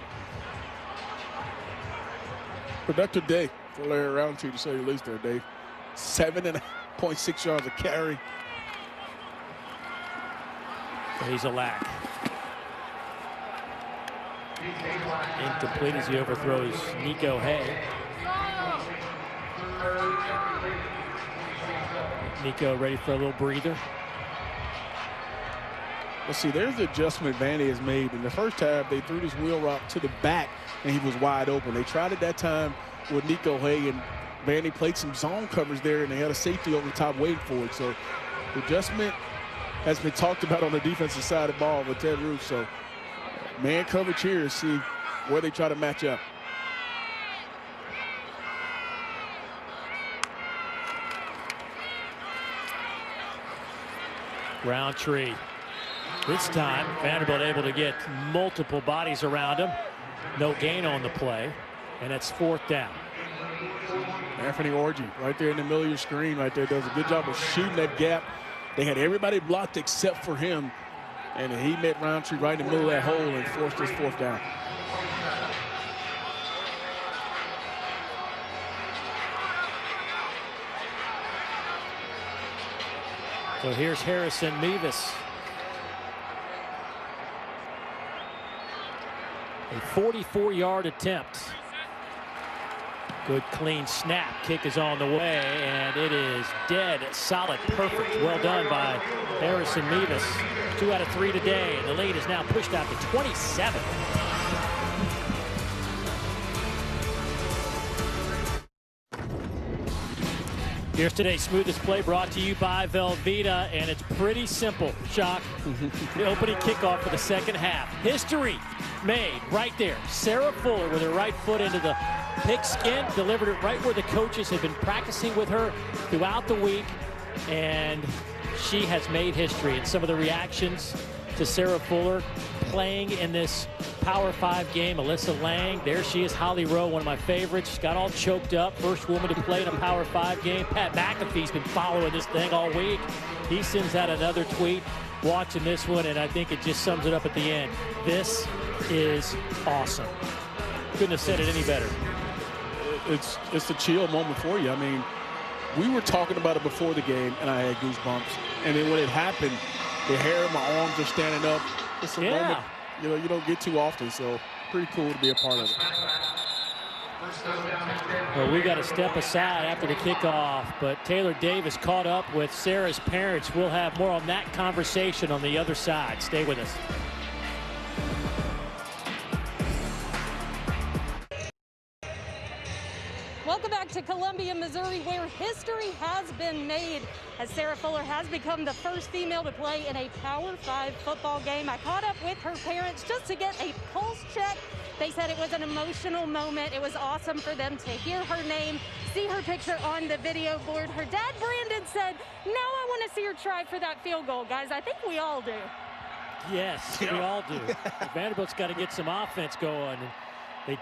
Productive day for Larry Roundtree, to say the least there, Dave. 7.6 yards a carry. Basilak. Incomplete as he overthrows Nico Hay. Nico ready for a little breather. Let's see, there's the adjustment Vandy has made. In the first half, they threw this wheel route to the back, and he was wide open. They tried it that time with Nico Hay, and Vandy played some zone covers there, and they had a safety over the top waiting for it. So the adjustment has been talked about on the defensive side of the ball with Ted Roof. So man coverage here to see where they try to match up. Roundtree. This time, Vanderbilt able to get multiple bodies around him. No gain on the play, and it's 4th down. Anthony Orji right there in the middle of your screen right there does a good job of shooting that gap. They had everybody blocked except for him, and he met Roundtree right in the middle of that hole and forced his 4th down. So here's Harrison Mevis. A 44-yard attempt. Good clean snap. Kick is on the way, and it is dead solid. Perfect. Well done by Harrison Mevis. 2 out of 3 today. The lead is now pushed out to 27. Here's today's smoothest play, brought to you by Velveeta, and it's pretty simple. Shock. The opening kickoff for the second half. History made right there. Sarah Fuller with her right foot into the pigskin, delivered it right where the coaches had been practicing with her throughout the week, and she has made history. And some of the reactions to Sarah Fuller playing in this Power 5 game. Alyssa Lang, there she is. Holly Rowe, one of my favorites, got all choked up. First woman to play in a Power 5 game. Pat McAfee's been following this thing all week. He sends out another tweet watching this one, and I think it just sums it up at the end. This is awesome. Couldn't have said it any better. It's a chill moment for you. I mean, we were talking about it before the game, and I had goosebumps. And then when it happened, the hair in my arms are standing up. It's a moment, you don't get too often, so pretty cool to be a part of it. Well, we got to step aside after the kickoff, but Taylor Davis caught up with Sarah's parents. We'll have more on that conversation on the other side. Stay with us. Welcome back to Columbia, Missouri, where history has been made as Sarah Fuller has become the first female to play in a Power 5 football game. I caught up with her parents just to get a pulse check. They said it was an emotional moment. It was awesome for them to hear her name, see her picture on the video board. Her dad, Brandon, said, "Now I want to see her try for that field goal." Guys, I think we all do. Yes, we all do. Vanderbilt's got to get some offense going. And they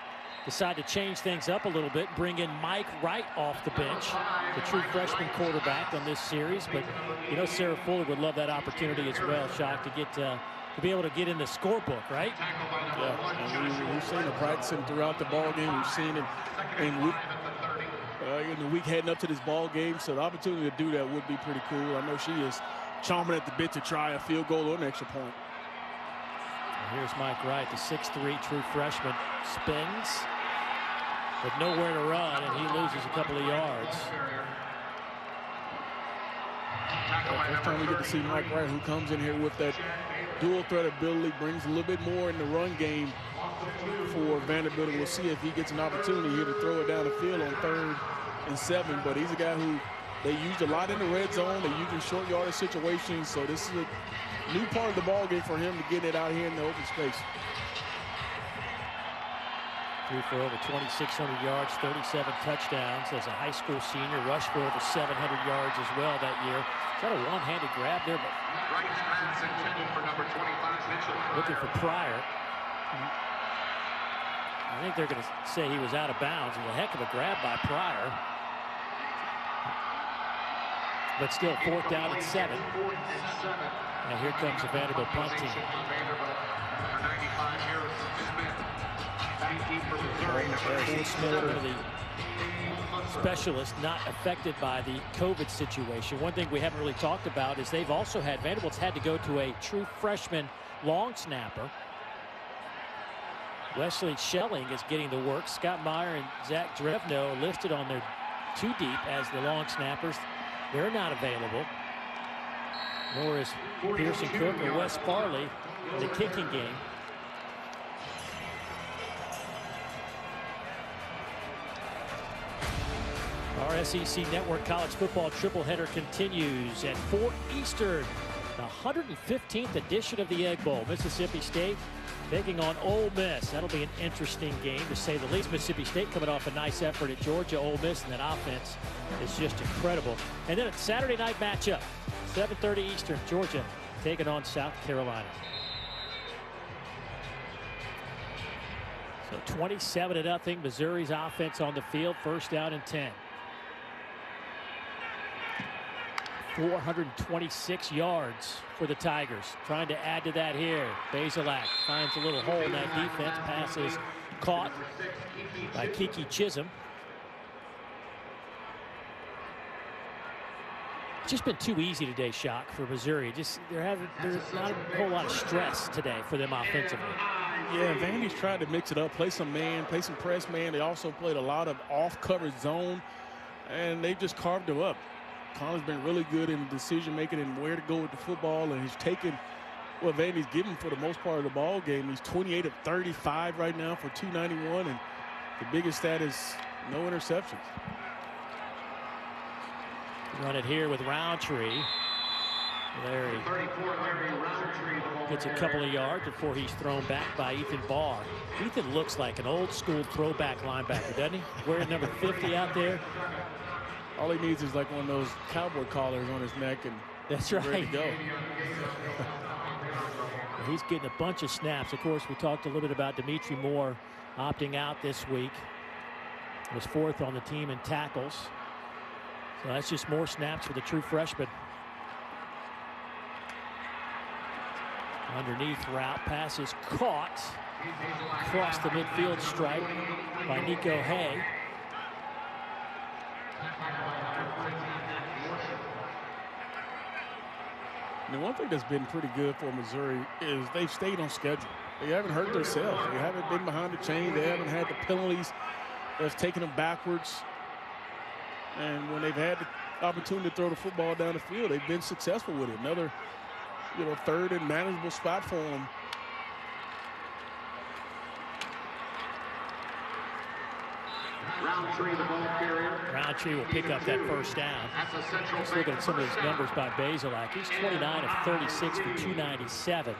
decide to change things up a little bit, bring in Mike Wright off the bench, the true freshman quarterback on this series. But you know, Sarah Fuller would love that opportunity as well, Shock, to get to be able to get in the scorebook, right? Yeah, and we've seen her practicing throughout the ball game. We've seen it in the week heading up to this ball game. So the opportunity to do that would be pretty cool. I know she is chomping at the bit to try a field goal or an extra point. And here's Mike Wright, the 6'3" true freshman, spins, but nowhere to run, and he loses a couple of yards. First time we get to see Mike Wright, who comes in here with that dual threat ability, brings a little bit more in the run game for Vanderbilt. We'll see if he gets an opportunity here to throw it down the field on 3rd and 7. But he's a guy who they used a lot in the red zone. They used in short yardage situations. So this is a new part of the ball game for him to get it out here in the open space. Threw for over 2,600 yards, 37 touchdowns as a high school senior. Rushed for over 700 yards as well that year. Got a one-handed grab there, but looking for Pryor. I think they're going to say he was out of bounds. It was a heck of a grab by Pryor. But still 4th down and 7. And here comes the Vanderbilt punt team. Smith, one of the specialists not affected by the COVID situation. One thing we haven't really talked about is they've also had, Vanderbilt's had to go to a true freshman long snapper. Wesley Schelling is getting the work. Scott Meyer and Zach Drevno listed on their 2 deep as the long snappers. They're not available. Nor is Pearson Cook or Wes Farley in the kicking game. Our SEC Network College Football Tripleheader continues at 4 Eastern. The 115th edition of the Egg Bowl. Mississippi State taking on Ole Miss. That'll be an interesting game, to say the least. Mississippi State coming off a nice effort at Georgia. Ole Miss, and that offense is just incredible. And then a Saturday night matchup, 7:30 Eastern. Georgia taking on South Carolina. So 27-0. Missouri's offense on the field. 1st down and 10. 426 yards for the Tigers. Trying to add to that here. Bazelak finds a little hole in that defense. Pass is caught by Kiki Chisholm. It's just been too easy today, Shock, for Missouri. There's not a whole lot of stress today for them offensively. Yeah, Vandy's tried to mix it up, play some man, play some press man. They also played a lot of off-coverage zone, and they just carved him up. Connor's been really good in decision-making and where to go with the football, and he's taken what Vandy's given for the most part of the ball game. He's 28 of 35 right now for 291, and the biggest stat is no interceptions. Run it here with Roundtree. Larry gets a couple of yards before he's thrown back by Ethan Barr. Ethan looks like an old school throwback linebacker, doesn't he? Wearing number 50 out there. All he needs is like one of those cowboy collars on his neck, and that's ready right. to go. He's getting a bunch of snaps. Of course, we talked a little bit about Dimitri Moore opting out this week. Was fourth on the team in tackles. So that's just more snaps for the true freshman. Underneath route, pass is caught across the midfield stripe by Nico Hay. And one thing that's been pretty good for Missouri is they've stayed on schedule. They haven't hurt themselves. They haven't been behind the chain. They haven't had the penalties that's taken them backwards. And when they've had the opportunity to throw the football down the field, they've been successful with it. Another, third and manageable spot for them. Roundtree, the ball carrier. Roundtree will pick up that first down. Let's look at some of his numbers by Bazelak. He's 29 of 36 for 297.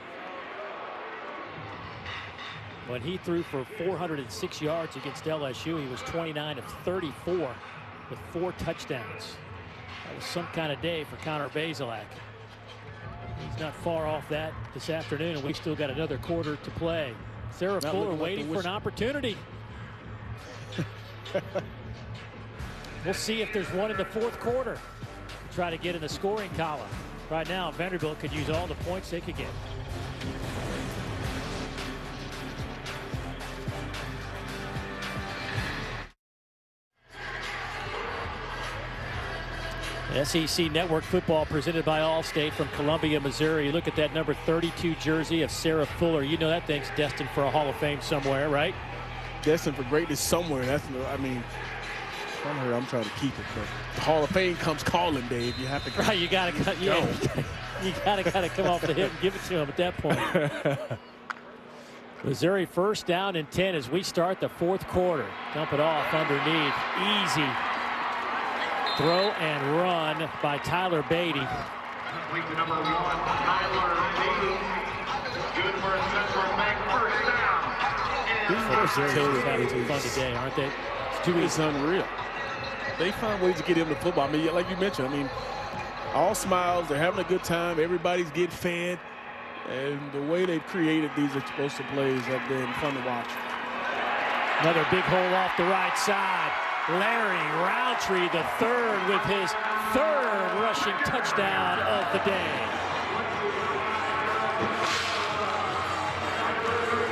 When he threw for 406 yards against LSU, he was 29 of 34 with 4 touchdowns. That was some kind of day for Connor Bazelak. He's not far off that this afternoon, and we still got another quarter to play. Sarah Fuller waiting for an opportunity. We'll see if there's one in the fourth quarter to try to get in the scoring column. Right now, Vanderbilt could use all the points they could get. SEC Network Football presented by Allstate from Columbia, Missouri. Look at that number 32 jersey of Sarah Fuller. You know that thing's destined for a Hall of Fame somewhere, right? Destined for greatness somewhere. From her, I'm trying to keep it, but the Hall of Fame comes calling, Dave. You have to right. You gotta cut. Yeah, you gotta come off the hip and give it to him at that point. Missouri first down and 10 as we start the fourth quarter. Dump it off underneath. Easy throw and run by Tyler Beatty. Complete to number 1, Tyler Beatty. Good for a central bank first down. These having fun today, aren't they? It's unreal. They find ways to get him the football. I mean, like you mentioned, all smiles. They're having a good time. Everybody's getting fed. And the way they've created these explosive plays have been fun to watch. Another big hole off the right side. Larry Roundtree, the third, with his third rushing touchdown of the day.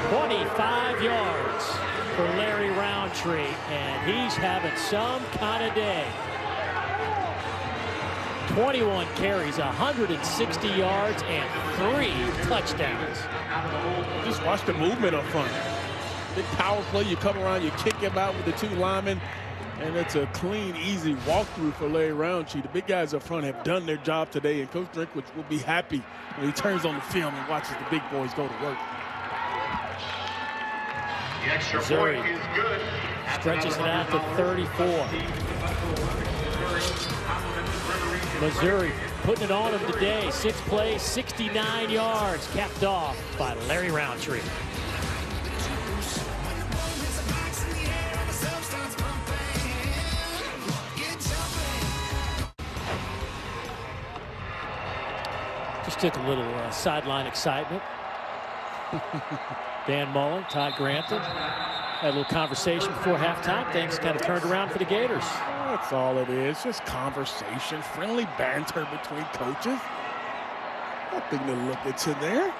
25 yards for Larry Roundtree, and he's having some kind of day. 21 carries, 160 yards, and 3 touchdowns. Just watch the movement up front. Big power play. You come around, you kick him out with the 2 linemen, and it's a clean, easy walkthrough for Larry Roundtree. The big guys up front have done their job today, and Coach Drinkwitz will be happy when he turns on the film and watches the big boys go to work. The extra Missouri point is good. stretches it out to 34. Missouri putting it on him today. 6 plays, 69 yards, capped off by Larry Roundtree. Just took a little sideline excitement. Dan Mullen, Todd Grantham had a little conversation before halftime. Things kind of turned around for the Gators. That's all it is, just conversation, friendly banter between coaches. Nothing to look into there.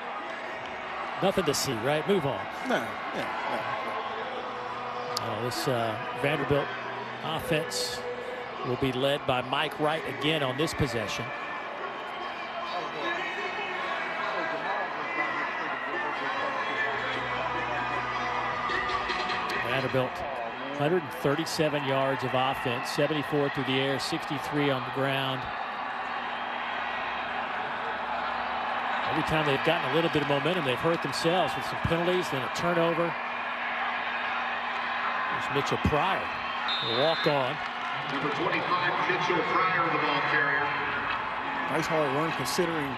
Nothing to see, right? Move on. No. This Vanderbilt offense will be led by Mike Wright again on this possession. Vanderbilt, 137 yards of offense, 74 through the air, 63 on the ground. Every time they've gotten a little bit of momentum, they've hurt themselves with some penalties, then a turnover. There's Mitchell Pryor, walk on. Number 25, Mitchell Pryor, the ball carrier. Nice hard run considering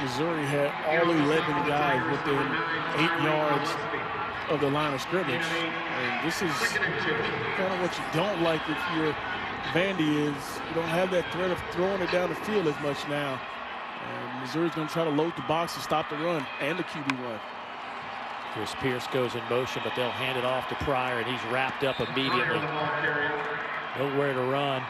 Missouri had all 11 guys within 8 yards of the line of scrimmage. And this is kind of what you don't like if you're Vandy, is you don't have that threat of throwing it down the field as much now. And Missouri's going to try to load the box and stop the run and the QB run. Chris Pierce goes in motion, but they'll hand it off to Pryor, and he's wrapped up immediately. Nowhere to run.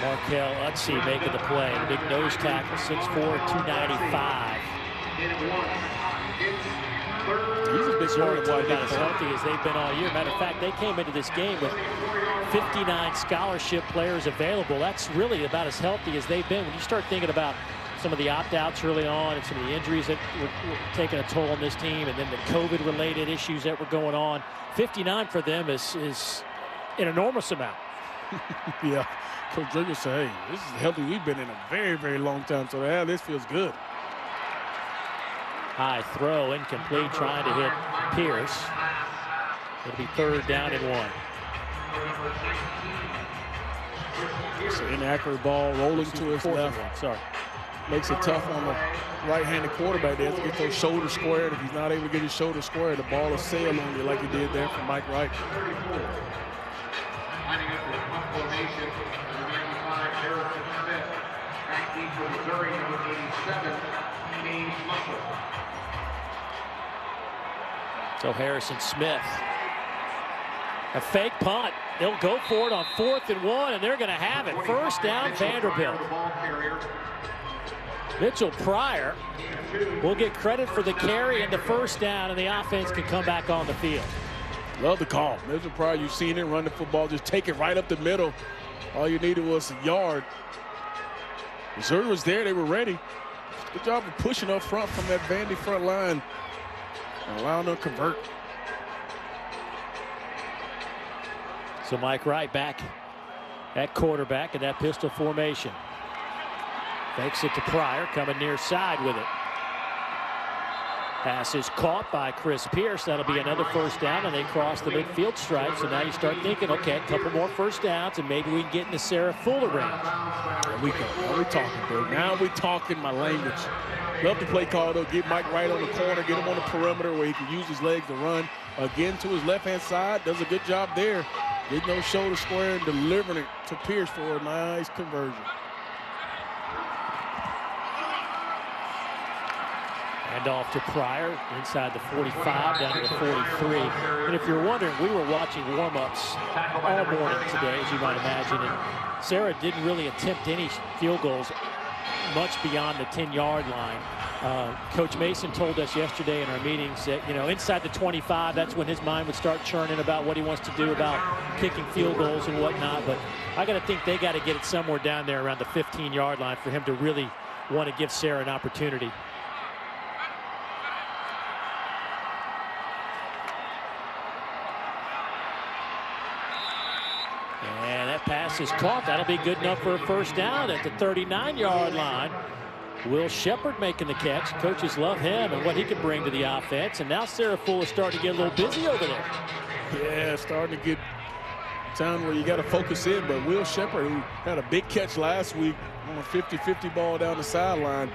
Markel Utsey making the play. The big nose tackle, 6'4", 295. He's a big part of why about as healthy as they've been all year. Matter of fact, they came into this game with 59 scholarship players available. That's really about as healthy as they've been. When you start thinking about some of the opt-outs early on and some of the injuries that were taking a toll on this team, and then the COVID-related issues that were going on, 59 for them is an enormous amount. Yeah, Coach Driggers said, hey, this is healthy we've been in a very, very long time, so yeah, this feels good. High throw, incomplete, trying to hit Pierce. It'll be 3rd down and 1. It's an inaccurate ball rolling to his left. Sorry. Makes it tough on the right-handed quarterback there to get those shoulders squared. If he's not able to get his shoulders squared, the ball will sail on you like he did there from Mike Wright. Lining up for the punt formation, number 95, Harrison Smith. Backing for Missouri, number 87, James Muscle. So Harrison Smith, a fake punt. They'll go for it on 4th and 1, and they're going to have it. 1st down, Vanderbilt. Mitchell Pryor will get credit for the carry and the 1st down, and the offense can come back on the field. Love the call. Mitchell Pryor, you've seen him run the football, just take it right up the middle. All you needed was a yard. Missouri was there, they were ready. Good job of pushing up front from that Vandy front line and allowing them to convert. So Mike Wright back at quarterback in that pistol formation. Fakes it to Pryor, coming near side with it. Pass is caught by Chris Pierce. That'll be another 1st down, and they cross the midfield stripe. So now you start thinking, okay, a couple more 1st downs, and maybe we can get into Sarah Fuller range. There we go. Now we're talking, bro. Now we're talking my language. Love the play call, though. Get Mike Wright on the corner, get him on the perimeter where he can use his legs to run. Again, to his left-hand side. Does a good job there. Getting those shoulders square and delivering it to Pierce for a nice conversion. And off to Pryor, inside the 45, down to the 43. And if you're wondering, we were watching warm-ups all morning today, as you might imagine. And Sarah didn't really attempt any field goals much beyond the 10-yard line. Coach Mason told us yesterday in our meetings that, you know, inside the 25, that's when his mind would start churning about what he wants to do about kicking field goals and whatnot. But I got to think they got to get it somewhere down there around the 15-yard line for him to really want to give Sarah an opportunity. And that pass is caught. That'll be good enough for a 1st down at the 39-yard line. Will Shepard making the catch. Coaches love him and what he can bring to the offense. And now Sarah Fuller is starting to get a little busy over there. Yeah, starting to get time where you got to focus in. But Will Shepard, who had a big catch last week on a 50-50 ball down the sideline,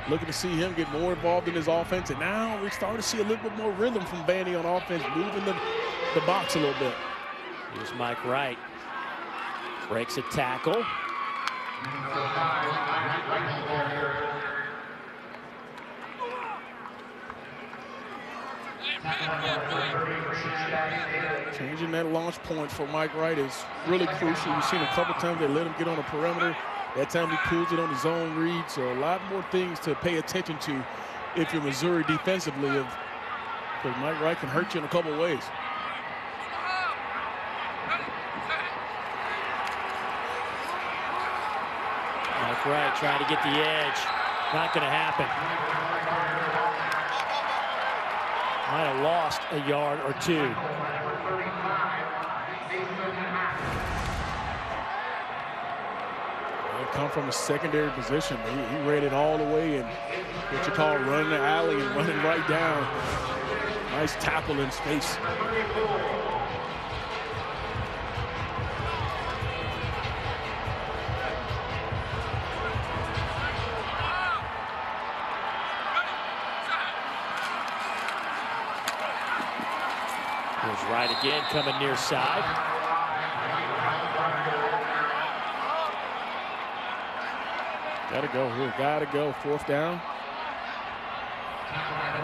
looking to see him get more involved in his offense. And now we're starting to see a little bit more rhythm from Vandy on offense, moving the box a little bit. Here's Mike Wright. Breaks a tackle. Changing that launch point for Mike Wright is really crucial. You've seen a couple times they let him get on the perimeter. That time he pulls it on the zone read. So a lot more things to pay attention to if you're Missouri defensively, because Mike Wright can hurt you in a couple ways. Mike Wright trying to get the edge. Not going to happen. Might have lost a yard or two. They come from a secondary position. He read it all the way and what you call running the alley and running right down. Nice tackle in space. Goes right again, coming near side. Gotta go here, gotta go. 4th down.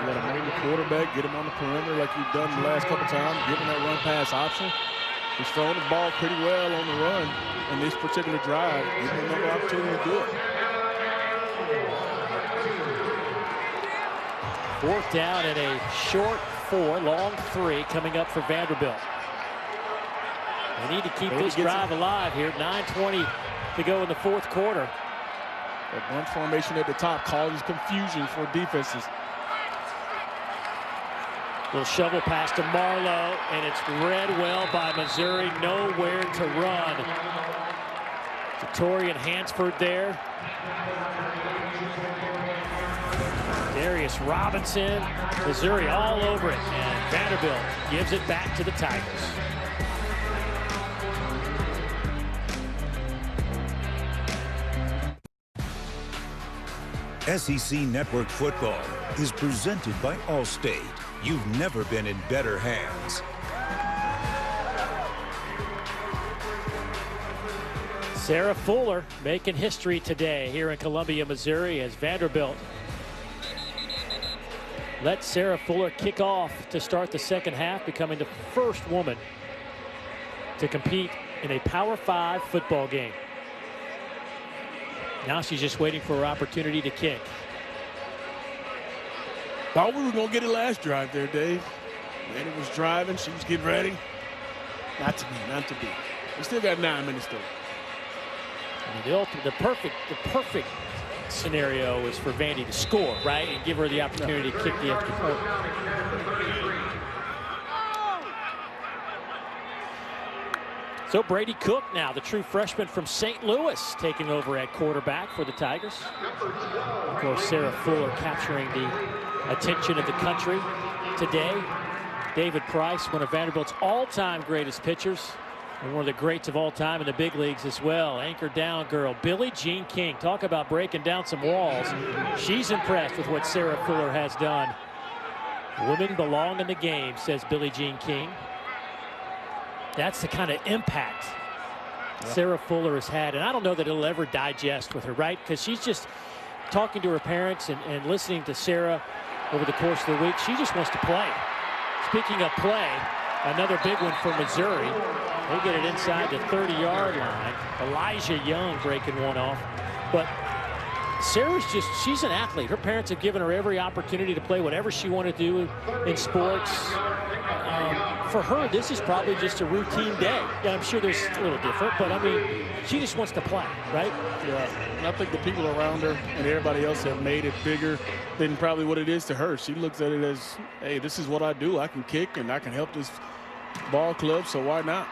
You gotta main the quarterback, get him on the perimeter like you've done the last couple times, give him that run pass option. He's throwing the ball pretty well on the run in this particular drive. Give him another opportunity to do it. 4th down and a short 4, long 3 coming up for Vanderbilt. They need to keep this drive alive here. 9:20 to go in the 4th quarter. That bunch formation at the top causes confusion for defenses. Little shovel pass to Marlowe, and it's read well by Missouri. Nowhere to run. Torian Hansford there. Darius Robinson. Missouri all over it, and Vanderbilt gives it back to the Tigers. SEC Network Football is presented by Allstate. You've never been in better hands. Sarah Fuller making history today here in Columbia, Missouri, as Vanderbilt let Sarah Fuller kick off to start the second half, becoming the first woman to compete in a Power 5 football game. Now she's just waiting for her opportunity to kick. Thought we were going to get it last drive there, Dave. Manny was driving. She was getting ready. Not to be, not to be. We still got 9 minutes though. I mean, the perfect scenario is for Vandy to score, right, and give her the opportunity to kick the extra point. So Brady Cook now, the true freshman from St. Louis, taking over at quarterback for the Tigers. Of course, Sarah Fuller capturing the attention of the country today. David Price, one of Vanderbilt's all-time greatest pitchers, and one of the greats of all time in the big leagues as well. Anchor down girl, Billie Jean King. Talk about breaking down some walls. She's impressed with what Sarah Fuller has done. Women belong in the game, says Billie Jean King. That's the kind of impact Sarah Fuller has had. And I don't know that it'll ever digest with her, right? Because she's just talking to her parents and listening to Sarah over the course of the week. She just wants to play. Speaking of play, another big one for Missouri. They get it inside the 30-yard line. Elijah Young breaking one off. But Sarah's she's an athlete. Her parents have given her every opportunity to play whatever she wanted to do in sports. For her, this is probably just a routine day. Yeah, I'm sure there's a little different, but I mean, she just wants to play, right? Yeah, and I think the people around her and everybody else have made it bigger than probably what it is to her. She looks at it as, hey, this is what I do. I can kick and I can help this ball club, so why not?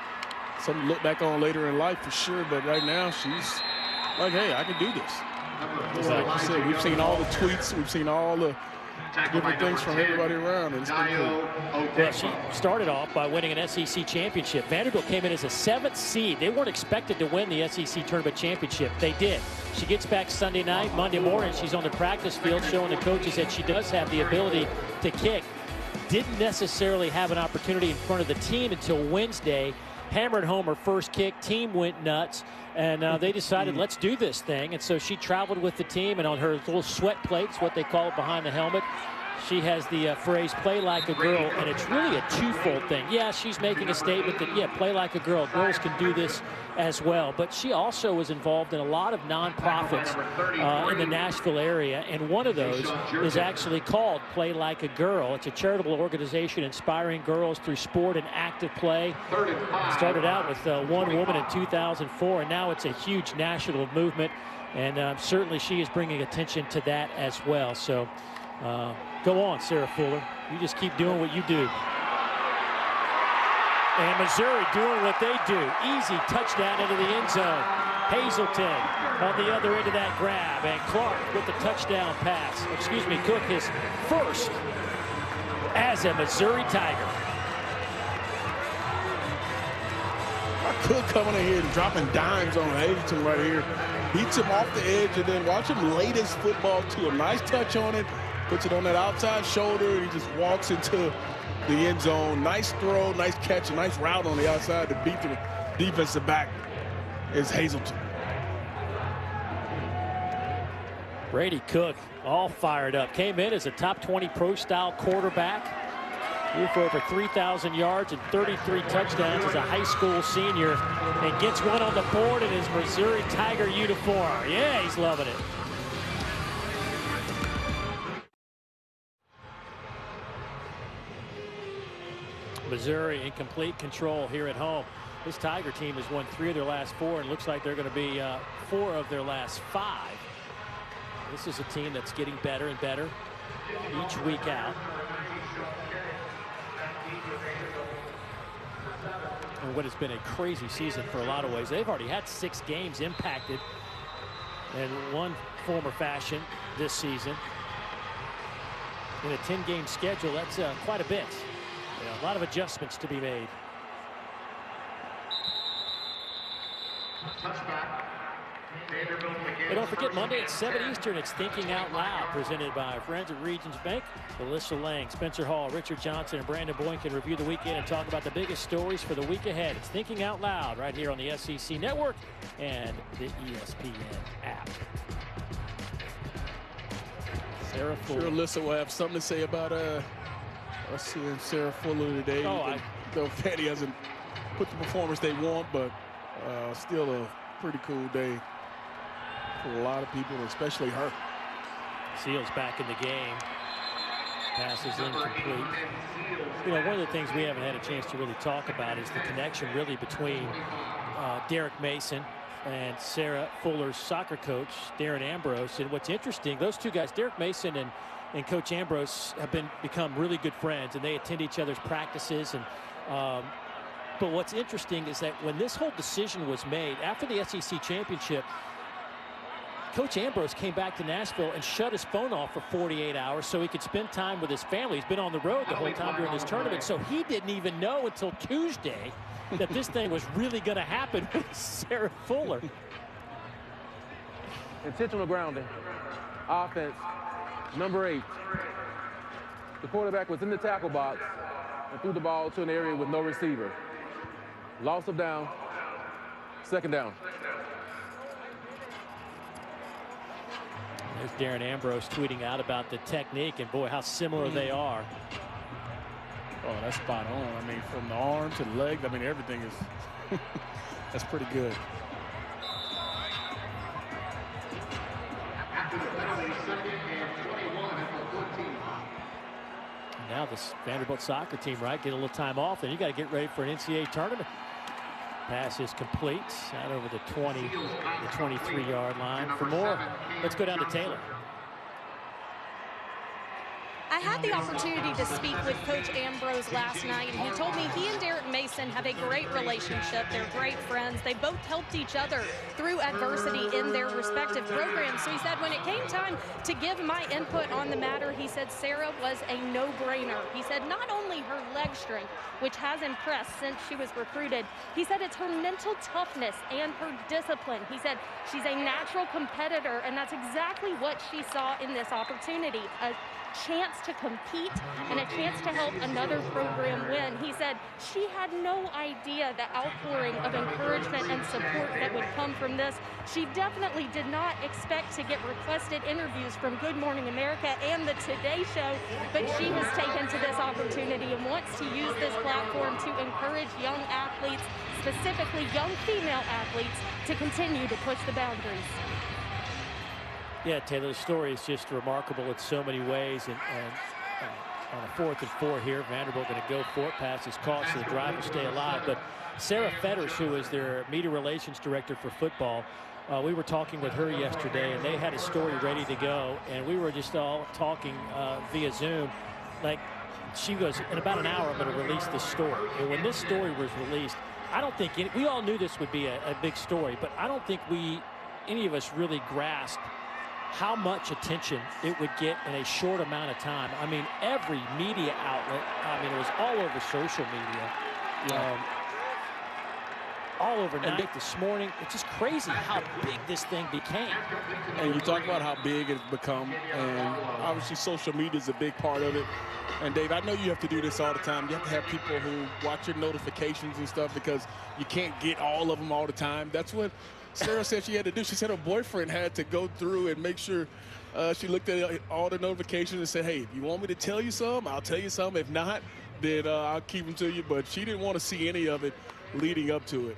Something to look back on later in life for sure, but right now she's like, hey, I can do this. Just like you said, we've seen all the tweets, we've seen all the different things from everybody around, and it's been cool. Well, she started off by winning an SEC championship. Vanderbilt came in as a 7th seed. They weren't expected to win the SEC tournament championship. They did. She gets back Sunday night. Monday morning, she's on the practice field showing the coaches that she does have the ability to kick. Didn't necessarily have an opportunity in front of the team until Wednesday. Hammered home her first kick. Team went nuts, and they decided, let's do this thing. And so she traveled with the team, and on her little sweat plates, what they call it behind the helmet, she has the phrase, play like a girl, and it's really a twofold thing. Yeah, she's making a statement that, yeah, play like a girl. Girls can do this as well. But she also was involved in a lot of nonprofits in the Nashville area, and one of those is actually called Play Like a Girl. It's a charitable organization inspiring girls through sport and active play. It started out with one woman in 2004, and now it's a huge national movement, and certainly she is bringing attention to that as well. So Go on, Sarah Fuller. You just keep doing what you do. And Missouri doing what they do. Easy touchdown into the end zone. Hazelton on the other end of that grab. And Clark with the touchdown pass. Excuse me, Cook his first as a Missouri Tiger. Cook coming in here and dropping dimes on Hazelton right here. Beats him off the edge, and then watch him lay this football to him. Nice touch on it. Puts it on that outside shoulder, and he just walks into the end zone. Nice throw, nice catch, a nice route on the outside to beat the defensive back is Hazelton. Brady Cook all fired up. Came in as a top 20 pro-style quarterback. Threw for over 3,000 yards and 33 touchdowns as a high school senior. And gets one on the board in his Missouri Tiger uniform. Yeah, he's loving it. Missouri in complete control here at home. This Tiger team has won 3 of their last 4 and looks like they're going to be 4 of their last 5. This is a team that's getting better and better each week out. And what has been a crazy season for a lot of ways. They've already had 6 games impacted in one form or fashion this season. In a 10-game schedule, that's quite a bit. A lot of adjustments to be made. And don't forget, Monday at 7 Eastern, it's Thinking Out Loud, presented by friends at Regions Bank. Melissa Lang, Spencer Hall, Richard Johnson, and Brandon Boynton review the weekend and talk about the biggest stories for the week ahead. It's Thinking Out Loud right here on the SEC Network and the ESPN app. Sarah Fuller. Sure, Alyssa will have something to say about us seeing Sarah Fuller today. Though Fanny hasn't put the performance they want, but still a pretty cool day for a lot of people, especially her. Seals back in the game. Pass is incomplete. You know, one of the things we haven't had a chance to really talk about is the connection really between Derek Mason and Sarah Fuller's soccer coach, Darren Ambrose. And what's interesting, those two guys, Derek Mason and Coach Ambrose, have become really good friends, and they attend each other's practices. And but what's interesting is that when this whole decision was made after the SEC championship, Coach Ambrose came back to Nashville and shut his phone off for 48 hours so he could spend time with his family. He's been on the road the whole time during this tournament, so he didn't even know until Tuesday that this thing was really going to happen with Sarah Fuller. Intentional grounding. Offense, number 8. The quarterback was in the tackle box and threw the ball to an area with no receiver. Loss of down, 2nd down. There's Darren Ambrose tweeting out about the technique, and boy, how similar they are. Oh, that's spot on. I mean, from the arm to the leg, I mean, everything is that's pretty good. Now this Vanderbilt soccer team, right, get a little time off, and you got to get ready for an NCAA tournament. Pass is complete out over the 23-yard line. For more, let's go down to Taylor. I had the opportunity to speak with Coach Ambrose last night, and he told me he and Derek Mason have a great relationship. They're great friends. They both helped each other through adversity in their respective programs. So he said when it came time to give my input on the matter, he said Sarah was a no-brainer. He said not only her leg strength, which has impressed since she was recruited, he said it's her mental toughness and her discipline. He said she's a natural competitor, and that's exactly what she saw in this opportunity. A chance to compete and a chance to help another program win. He said she had no idea the outpouring of encouragement and support that would come from this. She definitely did not expect to get requested interviews from Good Morning America and the Today Show, but she has taken to this opportunity and wants to use this platform to encourage young athletes, specifically young female athletes, to continue to push the boundaries. Yeah, Taylor, the story is just remarkable in so many ways. And on a 4th and 4 here, Vanderbilt going to go for it. Pass is caught, so the drive will stay alive. But Sarah Fetters, who is their media relations director for football, We were talking with her yesterday, and they had a story ready to go, and we were just all talking via Zoom. Like, she goes, in about an hour, I'm going to release this story. And when this story was released, I don't think we all knew this would be a big story, but I don't think any of us really grasped how much attention it would get in a short amount of time. I mean, every media outlet, I mean, it was all over social media, all overnight this morning. It's just crazy how big this thing became. And you talk about how big it's become, and obviously social media is a big part of it. And Dave, I know you have to do this all the time. You have to have people who watch your notifications and stuff because you can't get all of them all the time. That's what Sarah said she had to do. She said her boyfriend had to go through and make sure she looked at all the notifications and said, hey, if you want me to tell you some, I'll tell you some. If not, then I'll keep them to you. But she didn't want to see any of it leading up to it.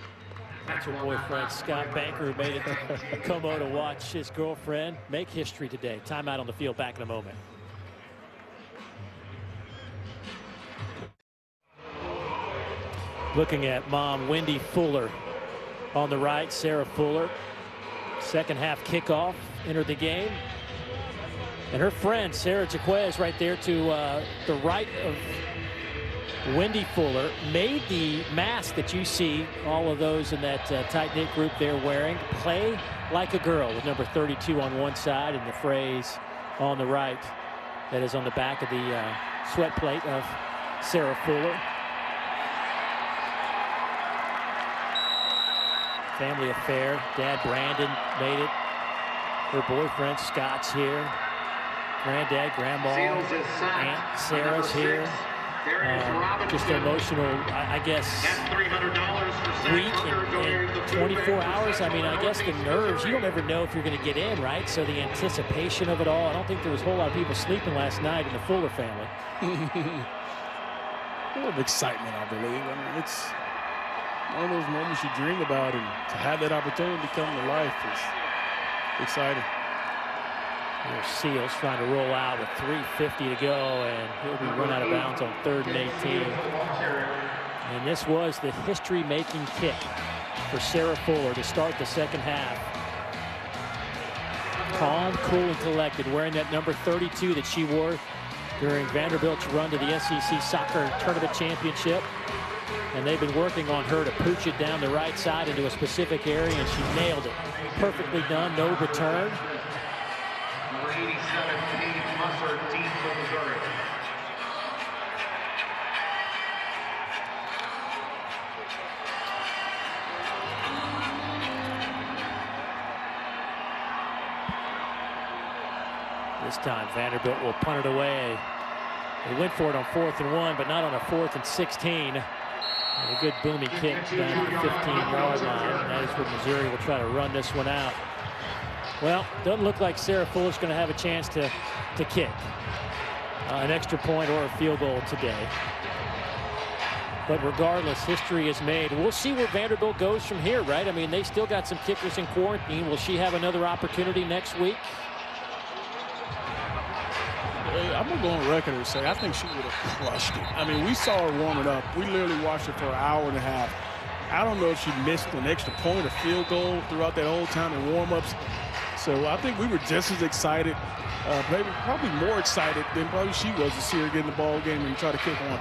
That's her boyfriend, Scott Banker, who made it to Como to watch his girlfriend make history today. Timeout on the field, back in a moment. Looking at mom, Wendy Fuller. On the right, Sarah Fuller. Second half kickoff, entered the game. And her friend, Sarah Jaquez, right there to the right of Wendy Fuller, made the mask that you see all of those in that tight-knit group there wearing. Play like a girl, with number 32 on one side and the phrase on the right that is on the back of the sweat plate of Sarah Fuller. Family affair. Dad Brandon made it. Her boyfriend Scott's here. Granddad, Grandma, Aunt Sarah's here. Just an emotional, I guess, week and 24 hours. I mean, I guess the nerves, you don't ever know if you're going to get in, right? So the anticipation of it all. I don't think there was a whole lot of people sleeping last night in the Fuller family. A little excitement, I believe. I mean, it's one of those moments you dream about, and to have that opportunity come to life is exciting. There's Seals trying to roll out with 3:50 to go, and he'll be run out of bounds on 3rd and 18. And this was the history-making kick for Sarah Fuller to start the second half. Calm, cool, and collected, wearing that number 32 that she wore during Vanderbilt's run to the SEC Soccer Tournament Championship. And they've been working on her to pooch it down the right side into a specific area, and she nailed it. Perfectly done, no return. Number 87, Paige Musser, deep for Missouri. This time Vanderbilt will punt it away. They went for it on 4th and 1, but not on a 4th and 16. And a good booming kick down to the 15-yard line. And that is where Missouri will try to run this one out. Well, doesn't look like Sarah Fuller's going to have a chance to kick an extra point or a field goal today. But regardless, history is made. We'll see where Vanderbilt goes from here, right? I mean, they still got some kickers in quarantine. Will she have another opportunity next week? I'm going to go on record and say I think she would have crushed it. I mean, we saw her warming up. We literally watched her for an hour and a half. I don't know if she missed an extra point or field goal throughout that whole time in warm-ups. So I think we were just as excited, maybe probably more excited than probably she was to see her get in the ball game and try to kick one.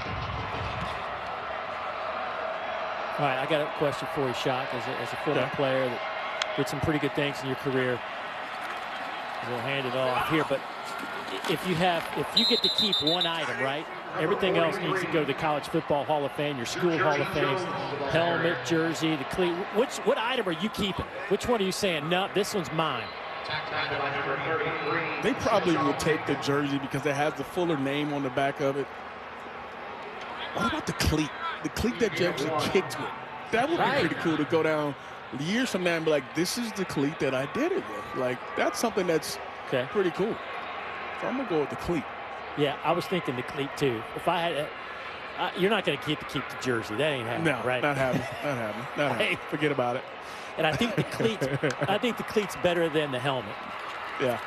All right, I got a question for you, Shock, as a former player that did some pretty good things in your career. We'll hand it off here, but if you get to keep one item, right? Everything else needs to go to the College Football Hall of Fame, your school Hall of Fame, helmet, jersey, the cleat. What item are you keeping? Which one are you saying, no, this one's mine? They probably will take the jersey because it has the Fuller name on the back of it. What about the cleat? The cleat that Jackson kicked with. That would be pretty cool to go down years from now and be like, this is the cleat that I did it with. Like, that's something that's pretty cool. So I'm going to go with the cleat. Yeah, I was thinking the cleat too. If I had, you're not going to keep the jersey. That ain't happening, right? Not happening. Not happening. Not happening. Forget about it. And I think the cleat's better than the helmet. Yeah.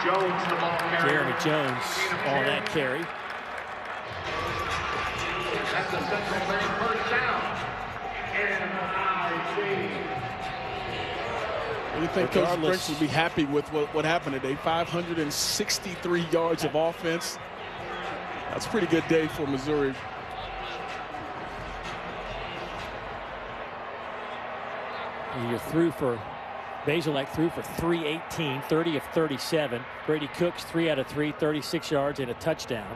Jones, the ball carrier. Jeremy Jones on that carry. That's the Central Bank first down. And You think Coach Brooks would be happy with what happened today? 563 yards of offense. That's a pretty good day for Missouri. You're through for Bazelak threw for 318, 30 of 37. Brady Cooks 3 out of 3, 36 yards and a touchdown.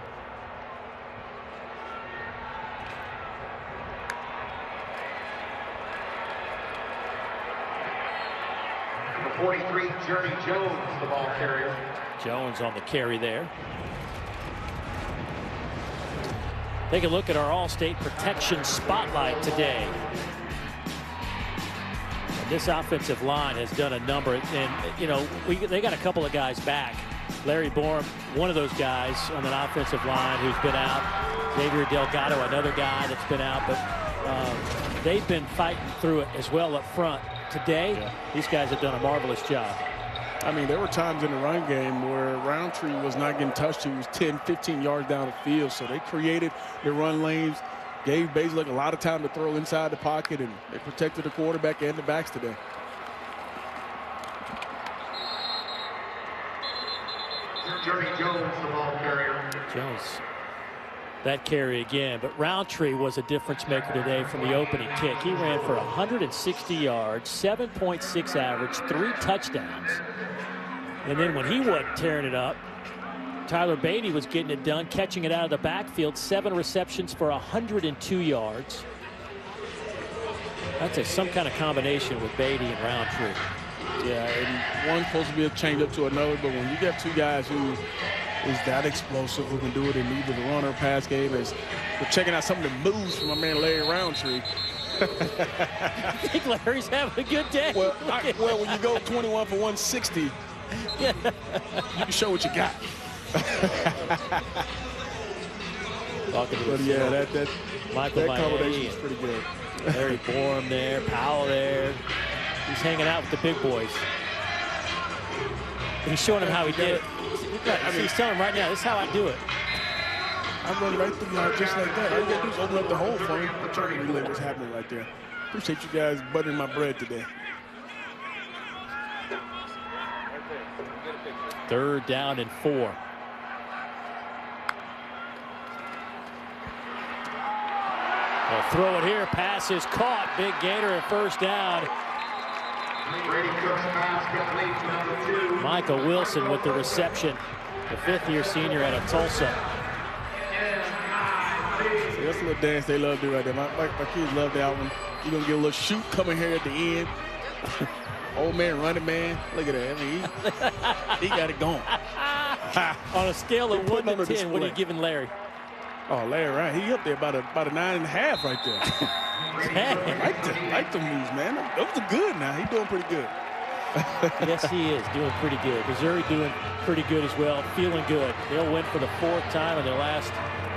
Number 43, Journey Jones, the ball carrier. Jones on the carry there. Take a look at our All-State protection spotlight today. This offensive line has done a number, and you know they got a couple of guys back. Larry Borum, one of those guys on an offensive line who's been out. Xavier Delgado, another guy that's been out, but they've been fighting through it as well up front. Today, these guys have done a marvelous job. I mean, there were times in the run game where Roundtree was not getting touched. He was 10, 15 yards down the field, so they created their run lanes. Gave Bazelak a lot of time to throw inside the pocket, and they protected the quarterback and the backs today. Journey Jones, the ball carrier. Jones, that carry again, but Roundtree was a difference maker today from the opening kick. He ran for 160 yards, 7.6 average, 3 touchdowns. And then when he wasn't tearing it up, Tyler Beatty was getting it done, catching it out of the backfield, 7 receptions for 102 yards. That's some kind of combination with Beatty and Roundtree. Yeah, and one's supposed to be a change up to another, but when you get two guys who is that explosive, who can do it in either the run or pass game, we're checking out some of the moves from my man Larry Roundtree. I think Larry's having a good day. Well, when you go 21 for 160, you can show what you got. But yeah, that combination is pretty good. Larry Borum there, Powell there. He's hanging out with the big boys. He's showing him how he did it. He's telling him right now, this is how I do it. I'm running right through y'all just like that. All you gotta do is open up the hole for me. I'm trying to relay what's happening right there. Appreciate you guys buttering my bread today. 3rd down and 4. They'll throw it here. Pass is caught. Big gainer at 1st down. Michael Wilson with the reception. The 5th-year senior out of Tulsa. See, that's a little dance they love to do right there. My kids love that one. You're going to get a little shoot coming here at the end. Old man, running man. Look at that. I mean, he got it going. On a scale of 1 to 10, what are you giving Larry? Oh, Larry, right. He up there about a 9.5 right there. I like the moves, man. Those are good now. He's doing pretty good. Yes, he is doing pretty good. Missouri doing pretty good as well, feeling good. They'll win for the 4th time in their last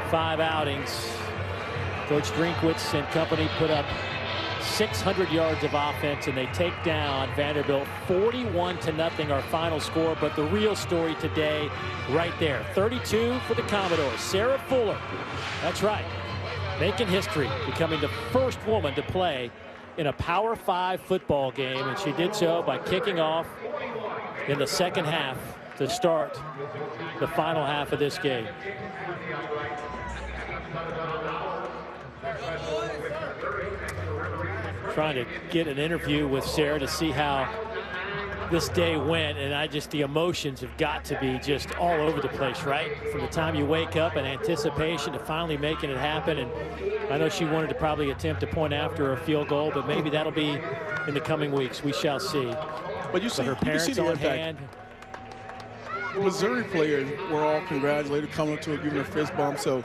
5 outings. Coach Drinkwitz and company put up 600 yards of offense, and they take down Vanderbilt 41-0, our final score. But the real story today, right there, 32 for the Commodores. Sarah Fuller, that's right, making history, becoming the first woman to play in a Power 5 football game, and she did so by kicking off in the 2nd half to start the final half of this game. Trying to get an interview with Sarah to see how this day went, and the emotions have got to be just all over the place, right? From the time you wake up in anticipation to finally making it happen. And I know she wanted to probably attempt a point after a field goal, but maybe that'll be in the coming weeks. We shall see. But you see, her parents on hand. The Missouri players were all congratulated, coming up to her, giving her a fist bump. So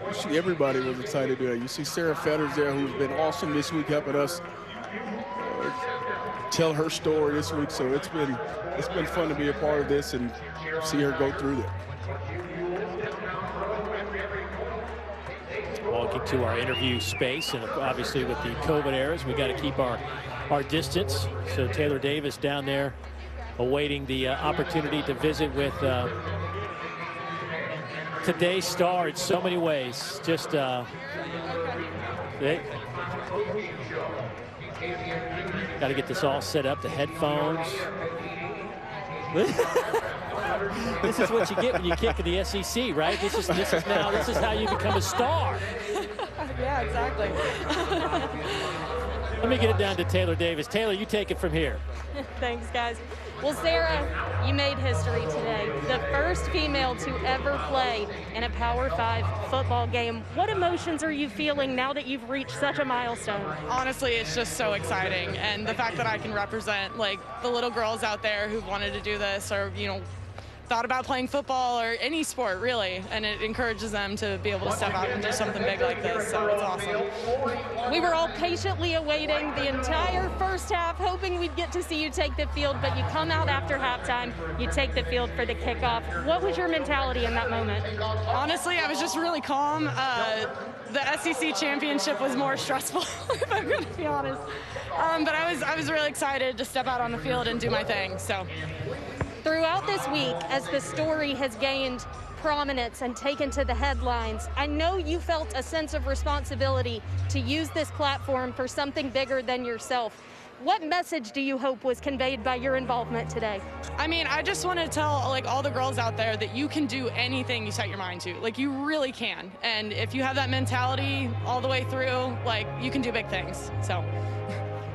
you see, everybody was excited there. You see Sarah Fetters there, who's been awesome this week, helping us tell her story this week. So it's been fun to be a part of this and see her go through that. Walking to our interview space, and obviously with the COVID eras, we got to keep our distance. So Taylor Davis down there awaiting the opportunity to visit with today's star in so many ways. Just Got to get this all set up, the headphones. This is what you get when you kick in the SEC, right? This is how you become a star. Yeah, exactly. Let me get it down to Taylor Davis. Taylor, you take it from here. Thanks, guys. Well, Sarah, you made history today. The first female to ever play in a Power 5 football game. What emotions are you feeling now that you've reached such a milestone? Honestly, it's just so exciting. And the fact that I can represent, like, the little girls out there who've wanted to do this or, you know, thought about playing football or any sport, really, and it encourages them to be able to step out and do something big like this, so it's awesome. We were all patiently awaiting the entire first half, hoping we'd get to see you take the field, but you come out after halftime, you take the field for the kickoff. What was your mentality in that moment? Honestly, I was just really calm. The SEC championship was more stressful, if I'm going to be honest. But I was really excited to step out on the field and do my thing, so. Throughout this week, as the story has gained prominence and taken to the headlines, I know you felt a sense of responsibility to use this platform for something bigger than yourself. What message do you hope was conveyed by your involvement today? I mean, I just want to tell like all the girls out there that you can do anything you set your mind to. Like, you really can. And if you have that mentality all the way through, like, you can do big things. So.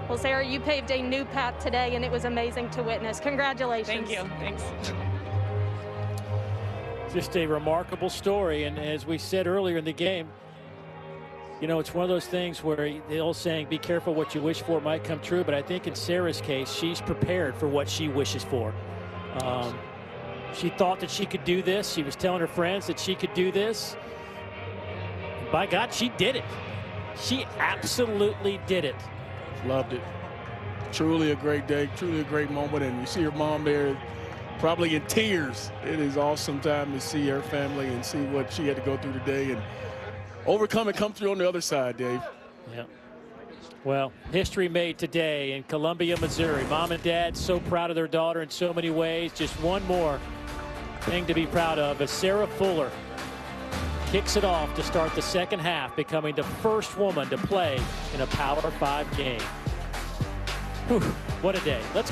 Well, Sarah, you paved a new path today, and it was amazing to witness. Congratulations. Thank you. Thanks. Just a remarkable story, and as we said earlier in the game, you know, it's one of those things where the old saying, be careful what you wish for might come true, but I think in Sarah's case, she's prepared for what she wishes for. She thought that she could do this. She was telling her friends that she could do this. And by God, she did it. She absolutely did it. Loved it. Truly a great day, truly a great moment, and you see her mom there probably in tears. It is awesome time to see her family and see what she had to go through today and overcome and come through on the other side, Dave. Yeah. Well, history made today in Columbia, Missouri. Mom and Dad so proud of their daughter in so many ways. Just one more thing to be proud of as Sarah Fuller kicks it off to start the second half, becoming the first woman to play in a Power 5 game. Whew, what a day. Let's